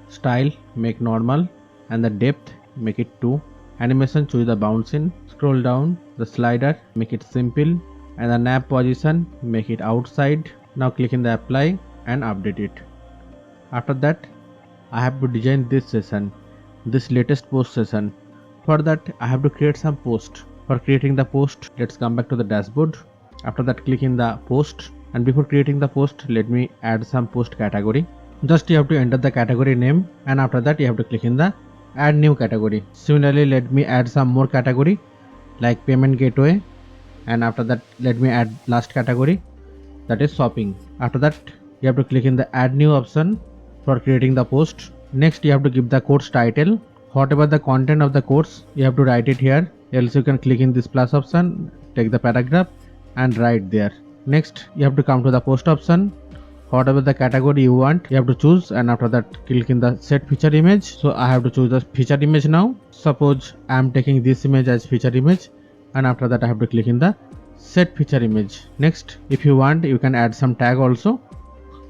style make normal, and the depth make it 2, animation choose the bounce in, scroll down the slider, make it simple, and the nav position make it outside. Now click in the apply and update it. After that I have to design this session, this latest post session. For that I have to create some post. For creating the post, let's come back to the dashboard. After that click in the post, and before creating the post, let me add some post category. Just you have to enter the category name, and after that you have to click in the add new category. Similarly let me add some more category like payment gateway, and after that let me add last category, that is shopping. After that you have to click in the add new option for creating the post. Next you have to give the course title, whatever the content of the course you have to write it here, else you can click in this plus option, take the paragraph and write there. Next you have to come to the post option, whatever the category you want, you have to choose, and after that click in the set feature image. So I have to choose the feature image now. Suppose I am taking this image as feature image, and after that I have to click in the set feature image. Next, if you want, you can add some tag also.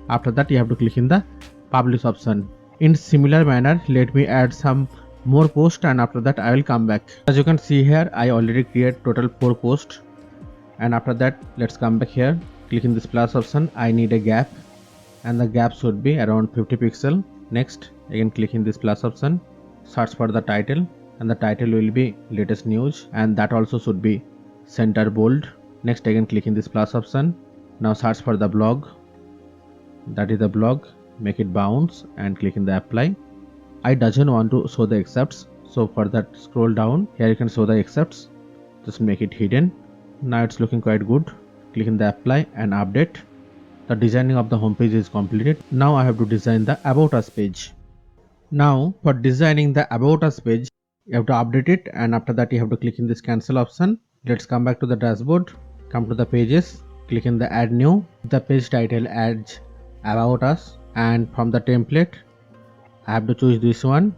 After that you have to click in the publish option. In similar manner, let me add some more posts, and after that I will come back. As you can see here, I already create total 4 posts, and after that let's come back here, click in this plus option. I need a gap, and the gap should be around 50 pixel. Next, again click in this plus option, search for the title, and the title will be latest news, and that also should be center bold. Next, again click in this plus option. Now search for the blog, that is the blog, make it bounce and click in the apply. I doesn't want to show the excerpts, so for that scroll down, here you can show the excerpts, just make it hidden. Now it's looking quite good. Click in the apply and update. The designing of the homepage is completed. Now I have to design the about us page. Now for designing the about us page, you have to update it, and after that you have to click in this cancel option. Let's come back to the dashboard, come to the pages, click in the add new. The page title adds about us, and from the template I have to choose this one,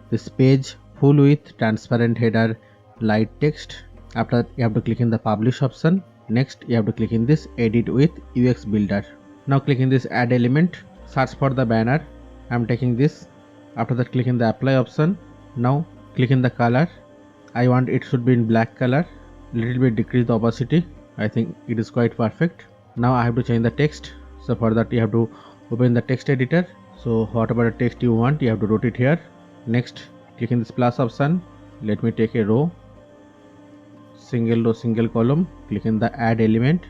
this page full with transparent header, light text. After that you have to click in the publish option. Next, you have to click in this edit with UX builder. Now click in this add element, search for the banner. I am taking this. After that click in the apply option. Now click in the color. I want it should be in black color. Little bit decrease the opacity. I think it is quite perfect. Now I have to change the text. So for that you have to open the text editor. So whatever text you want, you have to write it here. Next, click in this plus option. Let me take a row, single row, single column. Click in the add element.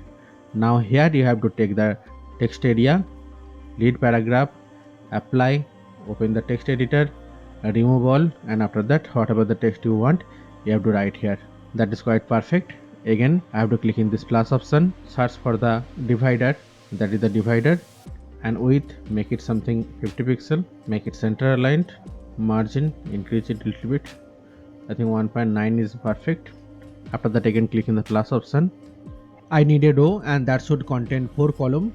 Now here you have to take the text area, lead paragraph, apply, open the text editor, remove all, and after that whatever the text you want, you have to write here. That is quite perfect. Again I have to click in this plus option, search for the divider, that is the divider, and width make it something 50 pixel, make it center aligned, margin increase it a little bit, I think 1.9 is perfect. After that again click in the plus option. I need a row and that should contain 4 column.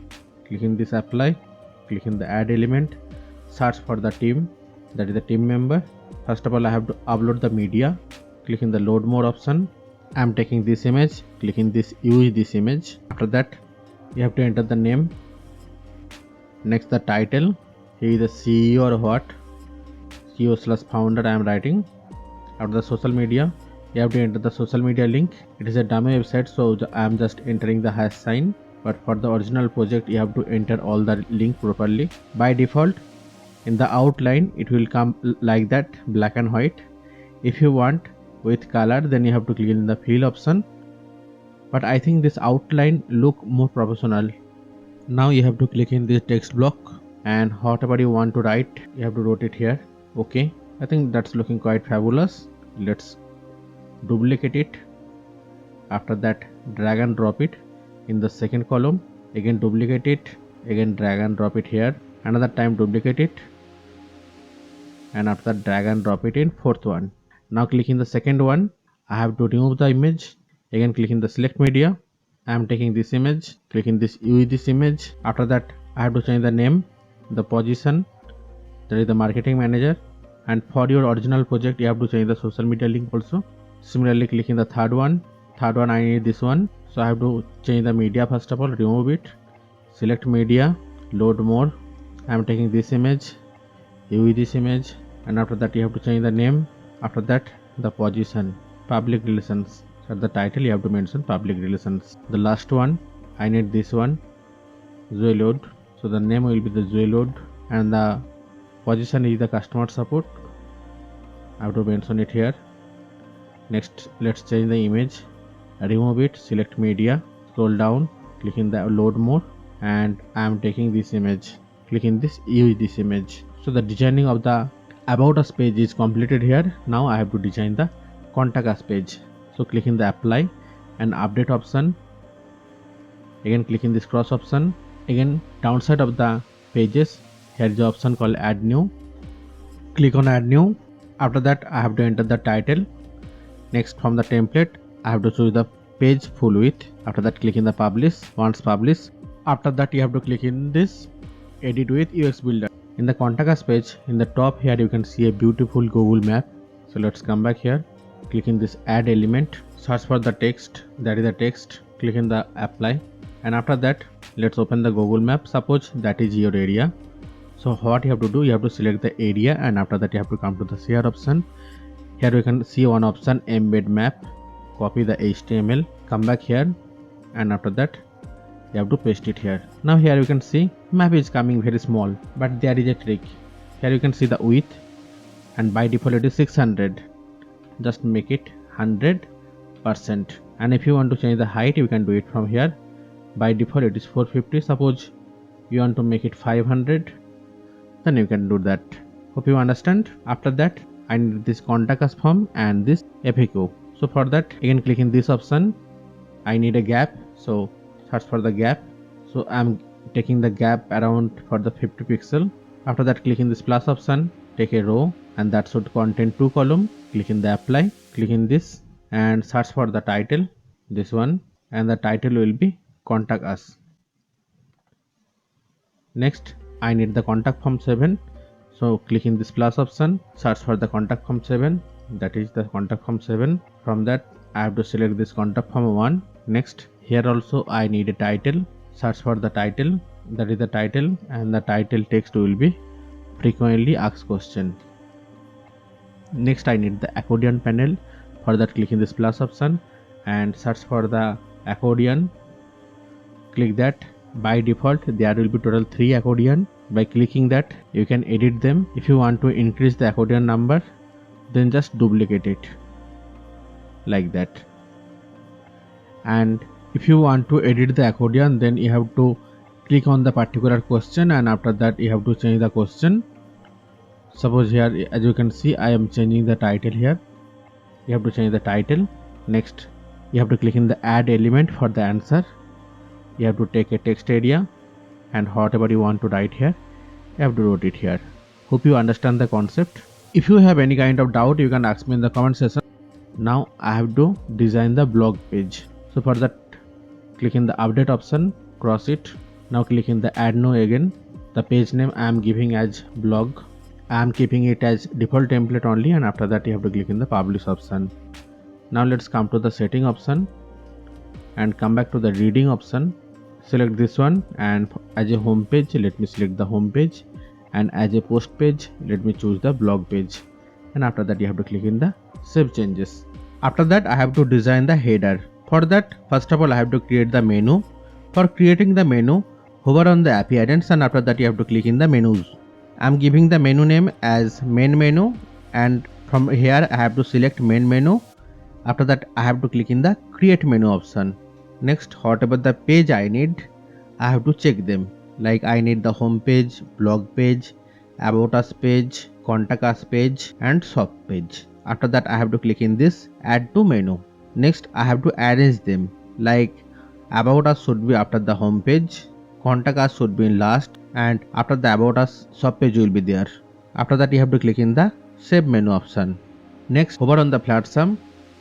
Click in this apply, click in the add element, search for the team, that is the team member. First of all I have to upload the media. Click in the load more option. I am taking this image, click in this use this image. After that you have to enter the name. Next the title, he is the CEO or what, CEO/founder I am writing. After the social media, you have to enter the social media link. It is a dummy website, so I am just entering the hash sign, but for the original project you have to enter all the link properly. By default in the outline it will come like that, black and white. If you want with color, then you have to click in the fill option, but I think this outline look more professional. Now you have to click in this text block, and whatever you want to write you have to write it here. Okay, I think that's looking quite fabulous. Let's duplicate it. After that drag and drop it in the second column, again duplicate it, again drag and drop it here, another time duplicate it, and after that drag and drop it in fourth one. Now click in the second one. I have to remove the image. Again click in the select media. I am taking this image, click in this use this image. After that I have to change the name, the position, that is the marketing manager, and for your original project you have to change the social media link also. Similarly click in the third one. I need this one, so I have to change the media. First of all remove it, select media, load more. I am taking this image, use this image, and after that you have to change the name. After that the position, public relations. At the title you have to mention public relations. The last one I need this one, Zoelode, so the name will be the Zoelode, and the position is the customer support. I have to mention it here. Next let's change the image, remove it, select media, scroll down, click in the load more, and I am taking this image, click in this use this image. So the designing of the about us page is completed here. Now I have to design the contact us page. So click in the apply and update option. Again click in this cross option. Again downside of the pages, here is the option called add new. Click on add new. After that I have to enter the title. Next from the template I have to choose the page full width. After that click in the publish. Once publish, after that you have to click in this edit with UX Builder. In the contact us page, in the top here you can see a beautiful Google map. So let's come back here, click in this add element, search for the text, that is the text, click in the apply, and after that let's open the Google map. Suppose that is your area. So what you have to do, you have to select the area, and after that you have to come to the share option. Here you can see one option, embed map. Copy the HTML, come back here, and after that you have to paste it here. Now here you can see map is coming very small, but there is a trick. Here you can see the width, and by default it is 600. Just make it 100%. And if you want to change the height, you can do it from here. By default it is 450. Suppose you want to make it 500, then you can do that. Hope you understand. After that I need this contact us form and this FAQ. So for that, again click in this option. I need a gap, so search for the gap. So I'm taking the gap around for the 50 pixel. After that, click in this plus option, take a row, and that should contain 2 column. Click in the apply, click in this and search for the title, this one, and the title will be contact us. Next I need the contact form 7. So click in this plus option, search for the contact form 7, that is the contact form 7. From that I have to select this contact form 1. Next here also I need a title, search for the title, that is the title, and the title text will be frequently asked question. Next I need the accordion panel. For that, click in this plus option and search for the accordion. Click that. By default there will be total 3 accordion. By clicking that you can edit them. If you want to increase the accordion number, then just duplicate it like that. And if you want to edit the accordion, then you have to click on the particular question, and after that you have to change the question. Suppose here, as you can see, I am changing the title here. You have to change the title. Next you have to click in the add element for the answer. You have to take a text area, and whatever you want to write here, you have to write it here. Hope you understand the concept. If you have any kind of doubt, you can ask me in the comment section. Now I have to design the blog page. So for that, click in the update option, cross it. Now click in the add new again. The page name I am giving as blog. I am keeping it as default template only, and after that you have to click in the publish option. Now let's come to the setting option and come back to the reading option. Select this one, and as a home page let me select the home page, and as a post page let me choose the blog page, and after that you have to click in the save changes. After that I have to design the header. For that, first of all I have to create the menu. For creating the menu, hover on the appearance, and after that you have to click in the menus. I am giving the menu name as main menu, and from here I have to select main menu. After that I have to click in the create menu option. Next, whatever the page I need, I have to check them. Like I need the home page, blog page, about us page, contact us page, and shop page. After that I have to click in this add to menu. Next I have to arrange them. Like about us should be after the home page, contact us should be in last, and after the about us shop page will be there. After that you have to click in the save menu option. Next, hover on the platform,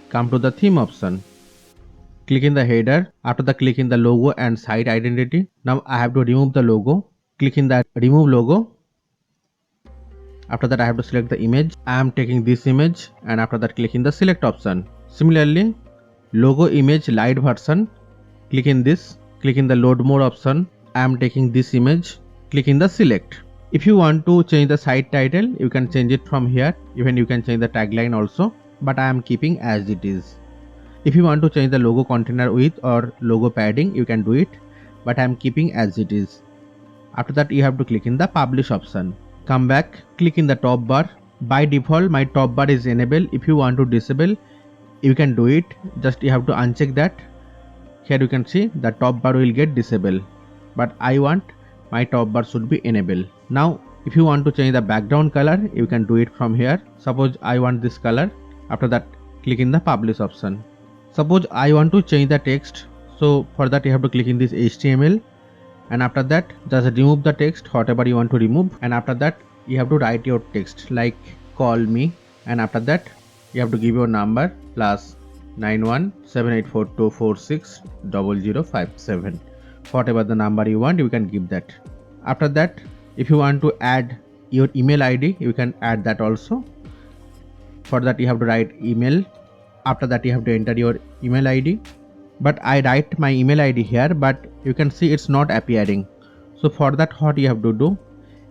come to the theme option. Click in the header. After that, click in the logo and site identity. Now I have to remove the logo. Click in the remove logo. After that I have to select the image. I am taking this image, and after that click in the select option. Similarly, logo image light version. Click in this. Click in the load more option. I am taking this image. Click in the select. If you want to change the site title, you can change it from here. Even you can change the tagline also, but I am keeping as it is. If you want to change the logo container width or logo padding, you can do it, but I am keeping as it is. After that you have to click in the publish option. Come back, click in the top bar. By default my top bar is enabled. If you want to disable, you can do it. Just you have to uncheck that. Here you can see the top bar will get disabled, but I want my top bar should be enabled. Now if you want to change the background color, you can do it from here. Suppose I want this color. After that click in the publish option. Suppose I want to change the text, so for that you have to click in this HTML, and after that just remove the text whatever you want to remove, and after that you have to write your text like call me, and after that you have to give your number +917842460057. Whatever the number you want, you can give that. After that If you want to add your email ID, you can add that also. For that you have to write email. After that you have to enter your email ID. But I write my email ID here, but you can see it's not appearing. So for that, what you have to do,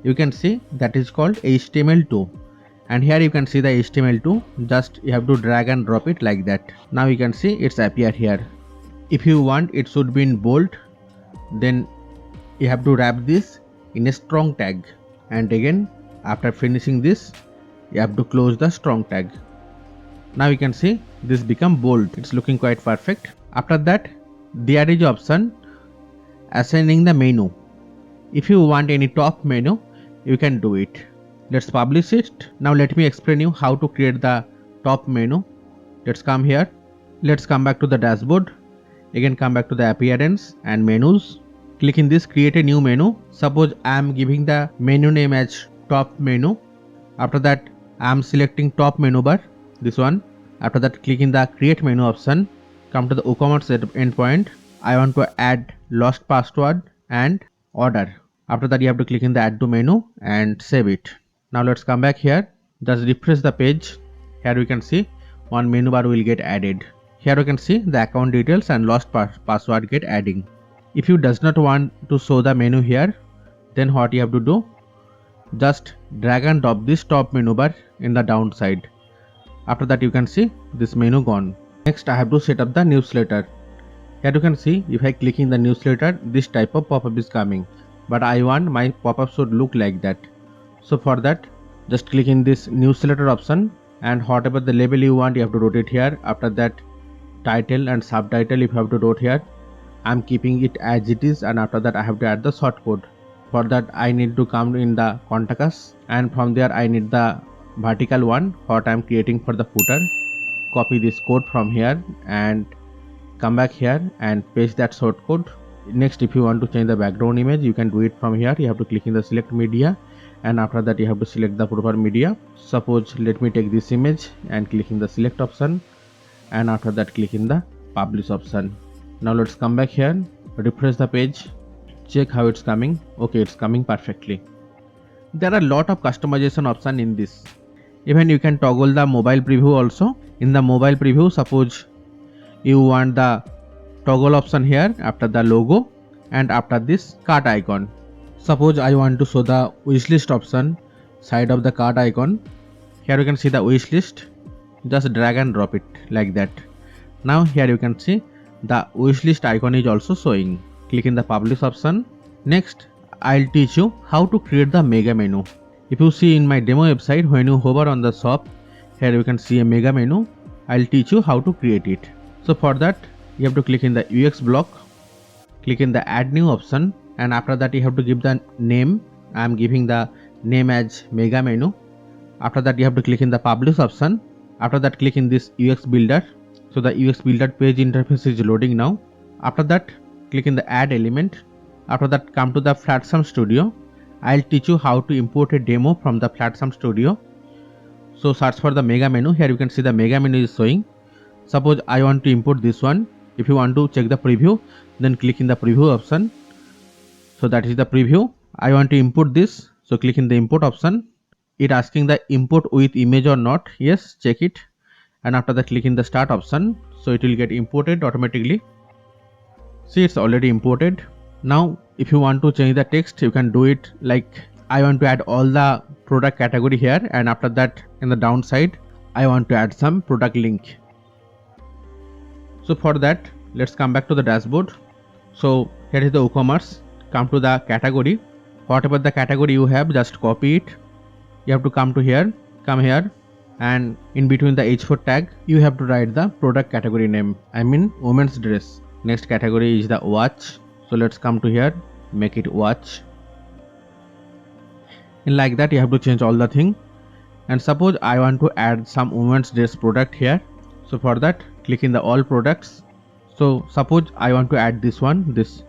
you can see that is called HTML2, and here you can see the HTML2. Just you have to drag and drop it like that. Now you can see it's appear here. If you want it should be in bold, then you have to wrap this in a strong tag, and again after finishing this you have to close the strong tag. Now you can see this become bold. It's looking quite perfect. After that, there is option assigning the menu. If you want any top menu, you can do it. Let's publish it. Now let me explain you how to create the top menu. Let's come here. Let's come back to the dashboard. Again come back to the appearance and menus. Click in this create a new menu. Suppose I am giving the menu name as top menu. After that I am selecting top menu bar, this one. After that click in the create menu option. Come to the WooCommerce endpoint. I want to add lost password and order. After that you have to click in the add to menu and save it. Now let's come back here. Just refresh the page. Here we can see one menu bar will get added. Here we can see the account details and lost password get adding. If you does not want to show the menu here, then what you have to do, just drag and drop this top menu bar in the downside. After that you can see this menu gone. Next I have to set up the newsletter. Here you can see if I click in the newsletter, this type of pop-up is coming, but I want my pop-up should look like that. So for that just click in this newsletter option, and whatever the label you want you have to rotate here. After that title and subtitle if you have to rotate here. I'm keeping it as it is, and after that I have to add the shortcode. For that I need to come in the contact us, and from there I need the vertical one what I'm creating for the footer. Copy this code from here and come back here and paste that shortcode. Next if you want to change the background image, you can do it from here. You have to click in the select media, and after that you have to select the proper media. Suppose let me take this image and click in the select option, and after that click in the publish option. Now let's come back here, refresh the page, check how it's coming. Okay, it's coming perfectly. There are a lot of customization option in this. Even you can toggle the mobile preview also. In the mobile preview, suppose you want the toggle option here after the logo and after this cart icon. Suppose I want to show the wishlist option side of the cart icon. Here you can see the wishlist. Just drag and drop it like that. Now here you can see the wishlist icon is also showing. Click in the publish option. Next I'll teach you how to create the mega menu. If you see in my demo website, when you hover on the shop, here you can see a mega menu. I'll teach you how to create it. So for that you have to click in the UX block, click in the add new option, and after that you have to give the name. I am giving the name as mega menu. After that you have to click in the publish option. After that click in this UX builder. So the UX builder page interface is loading now. After that click in the add element. After that come to the Flatsum Studio. I'll teach you how to import a demo from the Flatsum Studio. So search for the mega menu. Here you can see the mega menu is showing. Suppose I want to import this one. If you want to check the preview, then click in the preview option. So that is the preview. I want to import this. So click in the import option. It asking the import with image or not. Yes, check it. And after that click in the start option. So it will get imported automatically. See, it's already imported. Now if you want to change the text, you can do it like I want to add all the product category here, and after that in the downside I want to add some product link. So for that let's come back to the dashboard. So here is the WooCommerce. Come to the category. Whatever the category you have, just copy it. You have to come to here, come here, and in between the H4 tag you have to write the product category name. I mean women's dress. Next category is the watch. So let's come to here, make it watch. And like that you have to change all the thing. And suppose I want to add some women's dress product here. So for that click in the all products. So suppose I want to add this one, this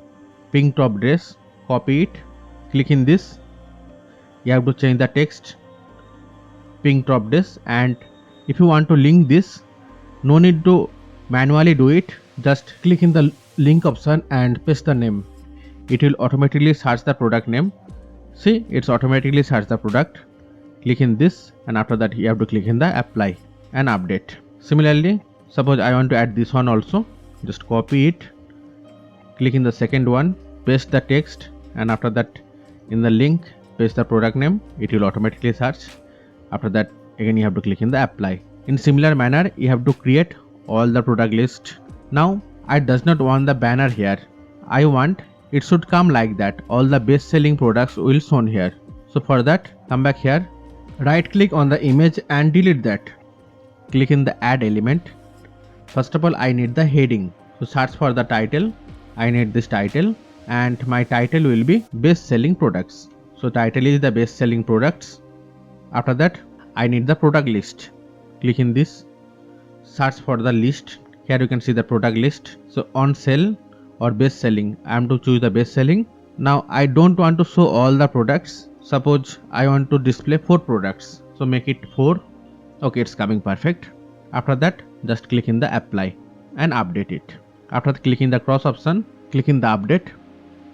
pink top dress. Copy it, click in this. You have to change the text pink top dress, and if you want to link this, no need to manually do it. Just click in the link option and paste the name. It will automatically search the product name. See, it's automatically search the product. Click in this, and after that you have to click in the apply and update. Similarly, suppose I want to add this one also, just copy it, click in the second one, paste the text, and after that in the link paste the product name. It will automatically search. After that again you have to click in the apply. In similar manner you have to create all the product list. Now I does not want the banner here. I want it should come like that. All the best selling products will shown here. So for that, come back here, right click on the image and delete that. Click in the add element. First of all I need the heading. So search for the title. I need this title, and my title will be best selling products. So title is the best selling products. After that I need the product list. Click in this, search for the list. Here you can see the product list. So on sale or best selling, I am to choose the best selling. Now I don't want to show all the products. Suppose I want to display 4 products, so make it 4. Okay, it's coming perfect. After that just click in the apply and update it. After clicking the cross option, click in the update.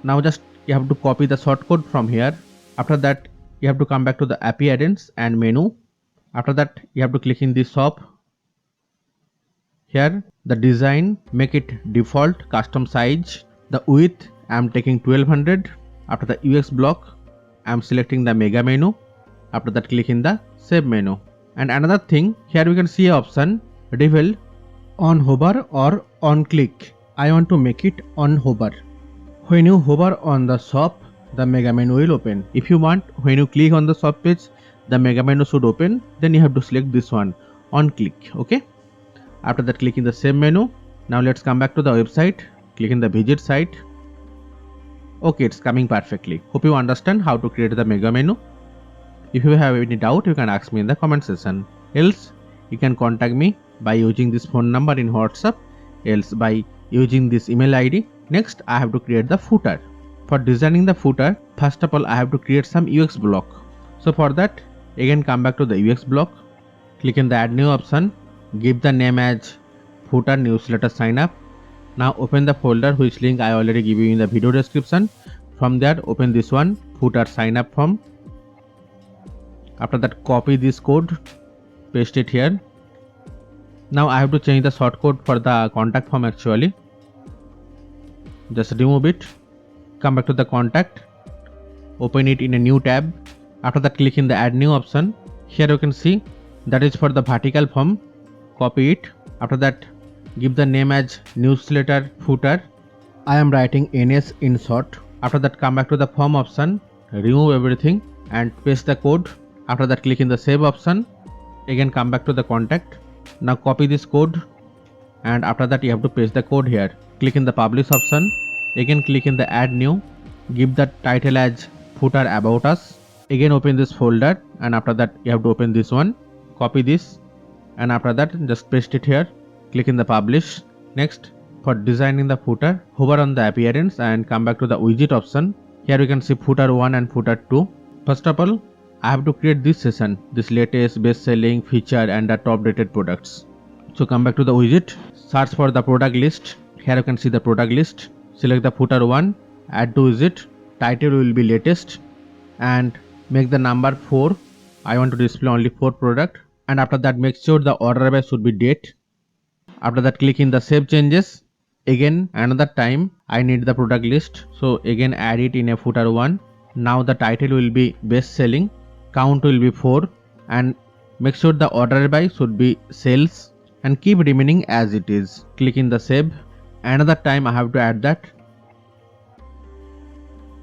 Now just you have to copy the shortcode from here. After that you have to come back to the appearance and menu. After that you have to click in the shop. Here the design, make it default custom size. The width I am taking 1200. After the UX block I am selecting the mega menu. After that click in the save menu. And another thing, here we can see option reveal on hover or on click. I want to make it on hover. When you hover on the shop, the mega menu will open. If you want, when you click on the shop page, the mega menu should open. Then you have to select this one on click. Okay. After that click in the same menu. Now let's come back to the website. Click in the visit site. Okay, it's coming perfectly. Hope you understand how to create the mega menu. If you have any doubt, you can ask me in the comment section. Else you can contact me by using this phone number in WhatsApp, else by using this email ID. Next I have to create the footer. For designing the footer, first of all I have to create some UX block. So for that again come back to the UX block, click in the add new option, give the name as footer newsletter sign up. Now open the folder which link I already give you in the video description. From there open this one, footer sign up form. After that copy this code, paste it here. Now I have to change the shortcode for the contact form actually. Just remove it. Come back to the contact. Open it in a new tab. After that click in the add new option. Here you can see that is for the vertical form. Copy it. After that give the name as newsletter footer. I am writing NS in short. After that come back to the form option. Remove everything and paste the code. After that click in the save option. Again come back to the contact. Now copy this code and after that you have to paste the code here. Click in the publish option. Again click in the add new. Give the title as footer about us. Again open this folder and after that you have to open this one. Copy this and after that just paste it here. Click in the publish. Next, for designing the footer, hover on the appearance and come back to the widget option. Here you can see footer 1 and footer 2. First of all I have to create this session, this latest best selling feature and the top rated products. So come back to the widget, search for the product list. Here you can see the product list. Select the footer 1, add to widget, title will be latest and make the number 4. I want to display only 4 product and after that make sure the order by should be date. After that click in the save changes. Again another time I need the product list, so again add it in a footer 1. Now the title will be best selling, count will be 4 and make sure the order by should be sales and keep remaining as it is. Click in the save. Another time I have to add that.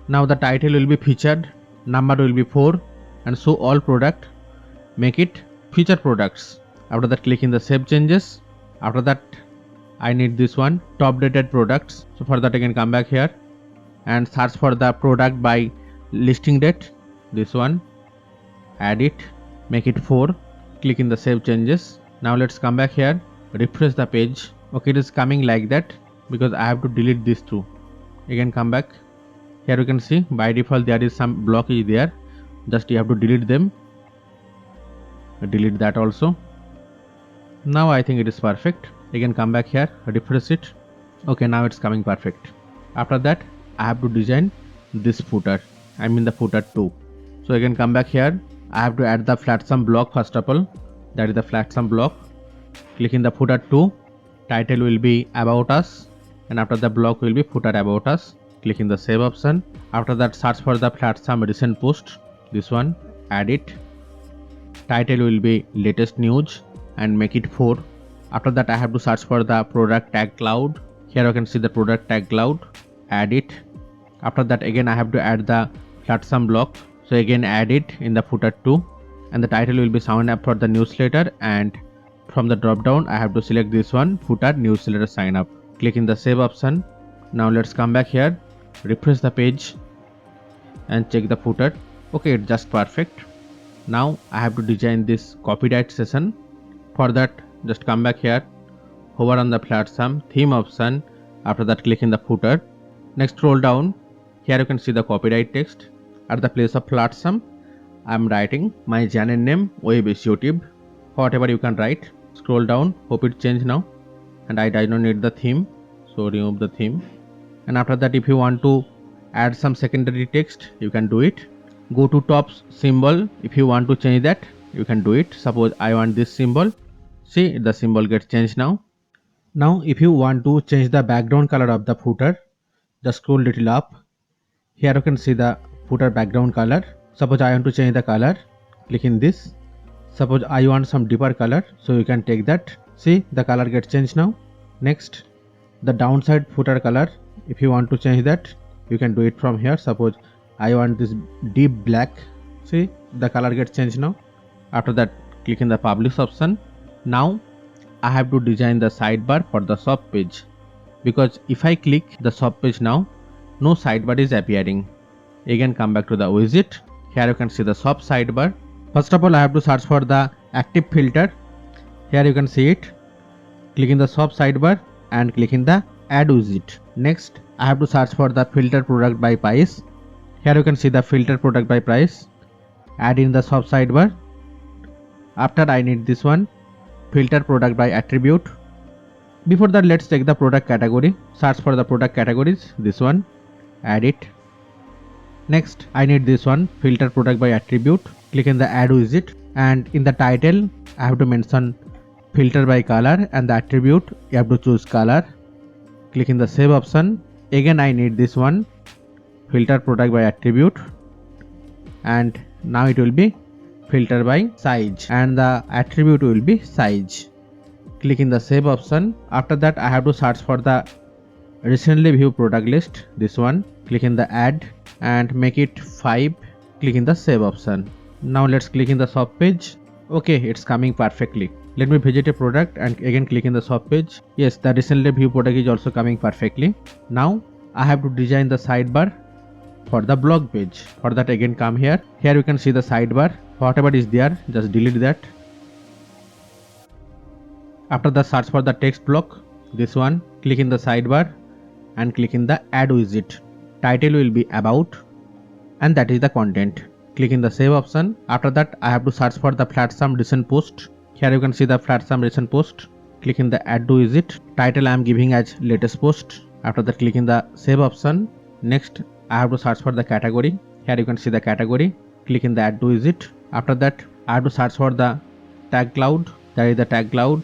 Now the title will be featured, number will be 4 and show all product, make it featured products. After that click in the save changes. After that I need this one, top rated products. So for that again come back here and search for the product by listing date, this one, add it, make it 4, click in the save changes. Now let's come back here, refresh the page. Okay, it is coming like that because I have to delete these two. Again come back. Here you can see by default there is some blockage there, just you have to delete them. Delete that also. Now I think it is perfect. Again come back here, refresh it. Okay, now it's coming perfect. After that I have to design this footer. I'm in the footer 2. So again come back here. I have to add the flat sum block first of all. That is the flat sum block. Click in the footer 2. Title will be about us, and after the block will be footer about us. Click in the save option. After that search for the flat sum recent post. This one, add it. Title will be latest news and make it 4. After that I have to search for the product tag cloud. Here you can see the product tag cloud. Add it. After that again I have to add the flat sum block. So again add it in the footer 2, and the title will be sign up for the newsletter, and from the drop down I have to select this one, footer newsletter sign up. Click in the save option. Now let's come back here, refresh the page and check the footer. Okay, it's just perfect. Now I have to design this copyright session. For that just come back here, hover on the flat sum theme option. After that click in the footer. Next scroll down. Here you can see the copyright text. At the place of flat sum I am writing my channel name web SEO tip. Whatever you can write. Scroll down, hope it changed now, and I don't need the theme, so remove the theme. And after that if you want to add some secondary text you can do it. Go to top symbol. If you want to change that you can do it. Suppose I want this symbol. See, the symbol gets changed now. Now if you want to change the background color of the footer, just scroll little up. Here you can see the footer background color. Suppose I want to change the color, click in this. Suppose I want some deeper color, so you can take that. See, the color gets changed now. Next, the downside footer color. If you want to change that you can do it from here. Suppose I want this deep black. See, the color gets changed now. After that click in the publish option. Now I have to design the sidebar for the shop page, because if I click the shop page now, no sidebar is appearing. Again come back to the widget. Here you can see the shop sidebar. First of all I have to search for the active filter. Here you can see it. Click in the shop sidebar and click in the add widget. Next I have to search for the filter product by price. Here you can see the filter product by price. Add in the shop sidebar. After I need this one, filter product by attribute. Before that let's check the product category. Search for the product categories. This one, add it. Next I need this one, filter product by attribute. Click in the add widget, and in the title I have to mention filter by color, and the attribute you have to choose color. Click in the save option. Again I need this one, filter product by attribute, and now it will be filter by size, and the attribute will be size. Click in the save option. After that I have to search for the recently viewed product list. This one, click in the add and make it 5. Click in the save option. Now let's click in the shop page. Okay, it's coming perfectly. Let me visit a product and again click in the shop page. Yes, the recently viewed product is also coming perfectly. Now I have to design the sidebar for the blog page. For that again come here. Here you can see the sidebar. Whatever is there, just delete that. After the search for the text block, this one, click in the sidebar and click in the add widget. Title will be about, and that is the content. Click in the save option. After that I have to search for the flat sum recent post. Here you can see the flat sum recent post. Click in the add to widget. Title I am giving as latest post. After that click in the save option. Next I have to search for the category. Here you can see the category. Click in the add to widget. After that I have to search for the tag cloud. That is the tag cloud.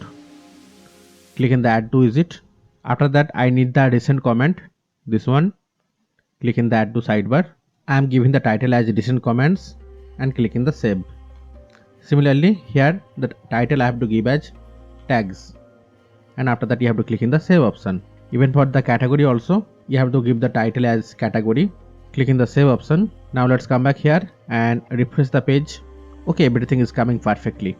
Click in the add to widget. After that I need the recent comment. This one. Click in the add to sidebar. I am giving the title as recent comments and click in the save. Similarly here the title I have to give as tags, and after that you have to click in the save option. Even for the category also you have to give the title as category. Click in the save option. Now let's come back here and refresh the page. Okay, everything is coming perfectly.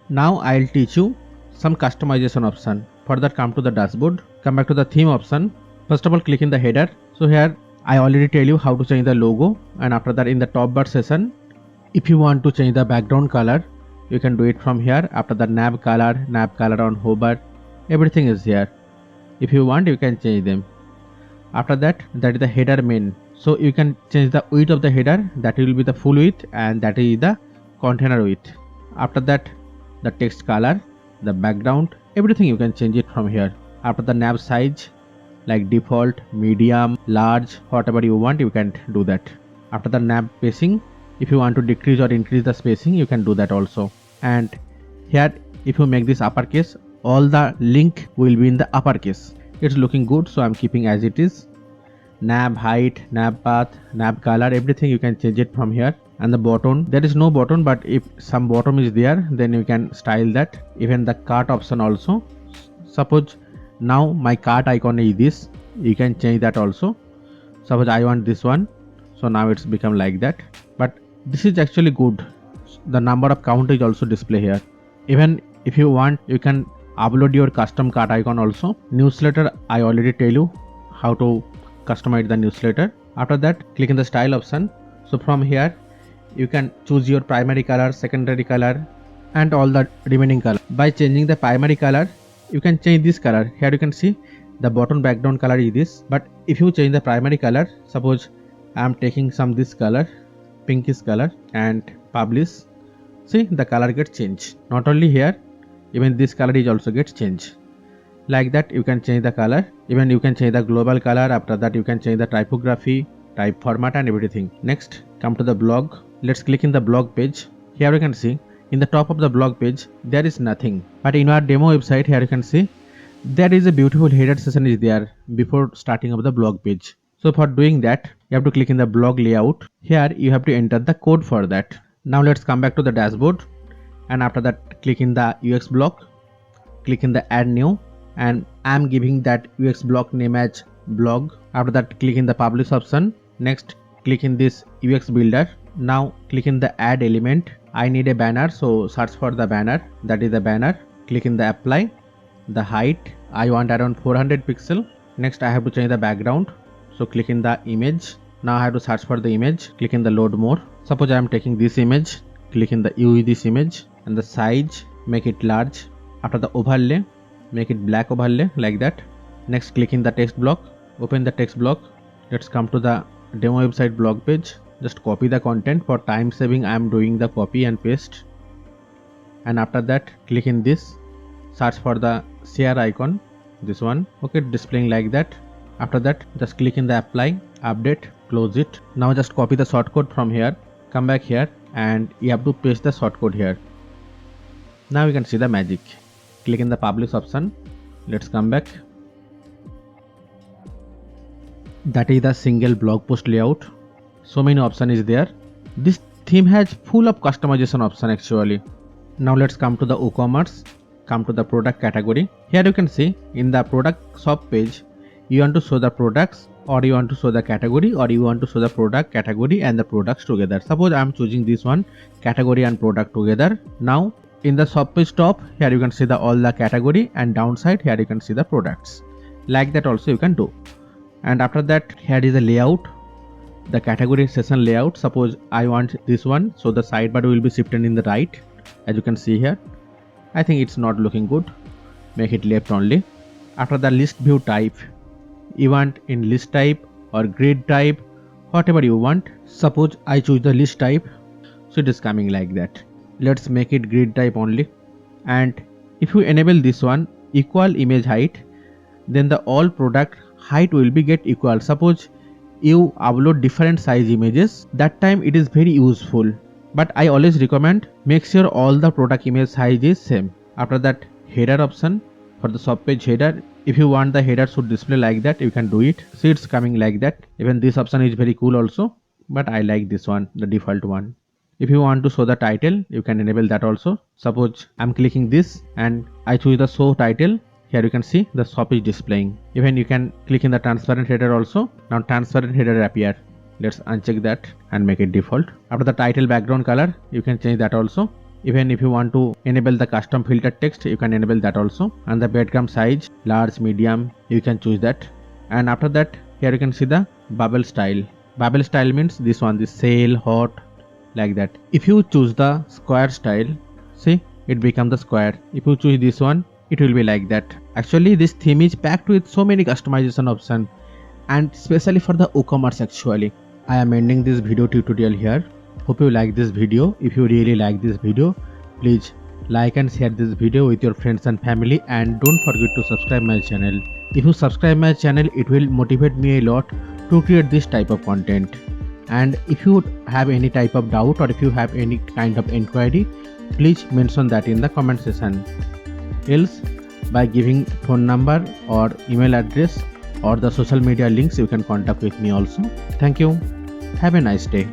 Now I'll teach you some customization option. For that come to the dashboard, come back to the theme option. First of all click in the header. So here I already tell you how to change the logo, and after that in the top bar session, if you want to change the background color you can do it from here. After the nav color on hover, everything is here. If you want you can change them. After that is the header main. So you can change the width of the header, that will be the full width, and that is the container width. After that the text color, the background, everything you can change it from here. After the nav size, like default, medium, large, whatever you want you can do that. After the nav spacing, if you want to decrease or increase the spacing, you can do that also. And here, if you make this uppercase, all the link will be in the uppercase. It's looking good, so I'm keeping as it is. Nav height, nav path, nav color, everything you can change it from here. And the button, there is no button, but if some bottom is there, then you can style that. Even the cart option also. Suppose now my cart icon is this, you can change that also. Suppose I want this one, so now it's become like that. But this is actually good. The number of count is also display here. Even if you want, you can upload your custom cart icon also. Newsletter, I already tell you how to customize the newsletter. After that, click in the style option. So from here, you can choose your primary color, secondary color, and all the remaining color. By changing the primary color, you can change this color. Here you can see the bottom background color is this. But if you change the primary color, suppose I am taking some this color, pinkish color, and publish. See, the color gets changed. Not only here, even this color is also gets changed. Like that, you can change the color. Even you can change the global color. After that, you can change the typography, type format, and everything. Next, come to the blog. Let's click in the blog page. Here you can see in the top of the blog page there is nothing, but in our demo website here you can see there is a beautiful header session is there before starting of the blog page. So for doing that, you have to click in the blog layout. Here you have to enter the code for that. Now let's come back to the dashboard, and after that click in the UX block, click in the add new, and I am giving that UX block name as blog. After that, click in the publish option. Next, click in this UX builder. Now click in the add element. I need a banner, so search for the banner. That is the banner. Click in the apply. The height, I want around 400 pixel. Next, I have to change the background, so click in the image. Now I have to search for the image. Click in the load more. Suppose I am taking this image. Click in the use this image, and the size, make it large. After the overlay, make it black overlay like that. Next, click in the text block. Open the text block. Let's come to the demo website blog page. Just copy the content. For time saving, I am doing the copy and paste. And after that, click in this, search for the share icon, this one. Okay, displaying like that. After that, just click in the apply, update, close it. Now just copy the shortcode from here, come back here, and you have to paste the shortcode here. Now you can see the magic. Click in the publish option. Let's come back. That is the single blog post layout. So many options is there. This theme has full of customization option actually. Now let's come to the WooCommerce. Come to the product category. Here you can see in the product shop page, you want to show the products, or you want to show the category, or you want to show the product category and the products together. Suppose I am choosing this one, category and product together. Now in the shop page top, here you can see the all the category, and downside here you can see the products. Like that also you can do. And after that, here is the layout, the category session layout. Suppose I want this one, so the sidebar will be shifted in the right, as you can see here. I think it's not looking good. Make it left only. After the list view type, you want in list type or grid type, whatever you want. Suppose I choose the list type, so it is coming like that. Let's make it grid type only. And if you enable this one, equal image height, then the all product height will be get equal. Suppose you upload different size images, that time it is very useful. But I always recommend make sure all the product image size is same. After that, header option for the shop page header. If you want the header should display like that, you can do it. See, it's coming like that. Even this option is very cool also, but I like this one, the default one. If you want to show the title, you can enable that also. Suppose I'm clicking this and I choose the show title. Here you can see the shop is displaying. Even you can click in the transparent header also. Now transparent header appear. Let's uncheck that and make it default. After the title background color, you can change that also. Even if you want to enable the custom filter text, you can enable that also. And the breadcrumb size, large, medium, you can choose that. And after that, here you can see the bubble style. Bubble style means this one, this sale, hot, like that. If you choose the square style, see, it becomes the square. If you choose this one, it will be like that. Actually, this theme is packed with so many customization options, and especially for the WooCommerce actually. I am ending this video tutorial here. Hope you like this video. If you really like this video, please like and share this video with your friends and family, and don't forget to subscribe my channel. If you subscribe my channel, it will motivate me a lot to create this type of content. And if you have any type of doubt or if you have any kind of inquiry, please mention that in the comment section. Else, by giving phone number or email address or the social media links, you can contact with me also. Thank you. Have a nice day.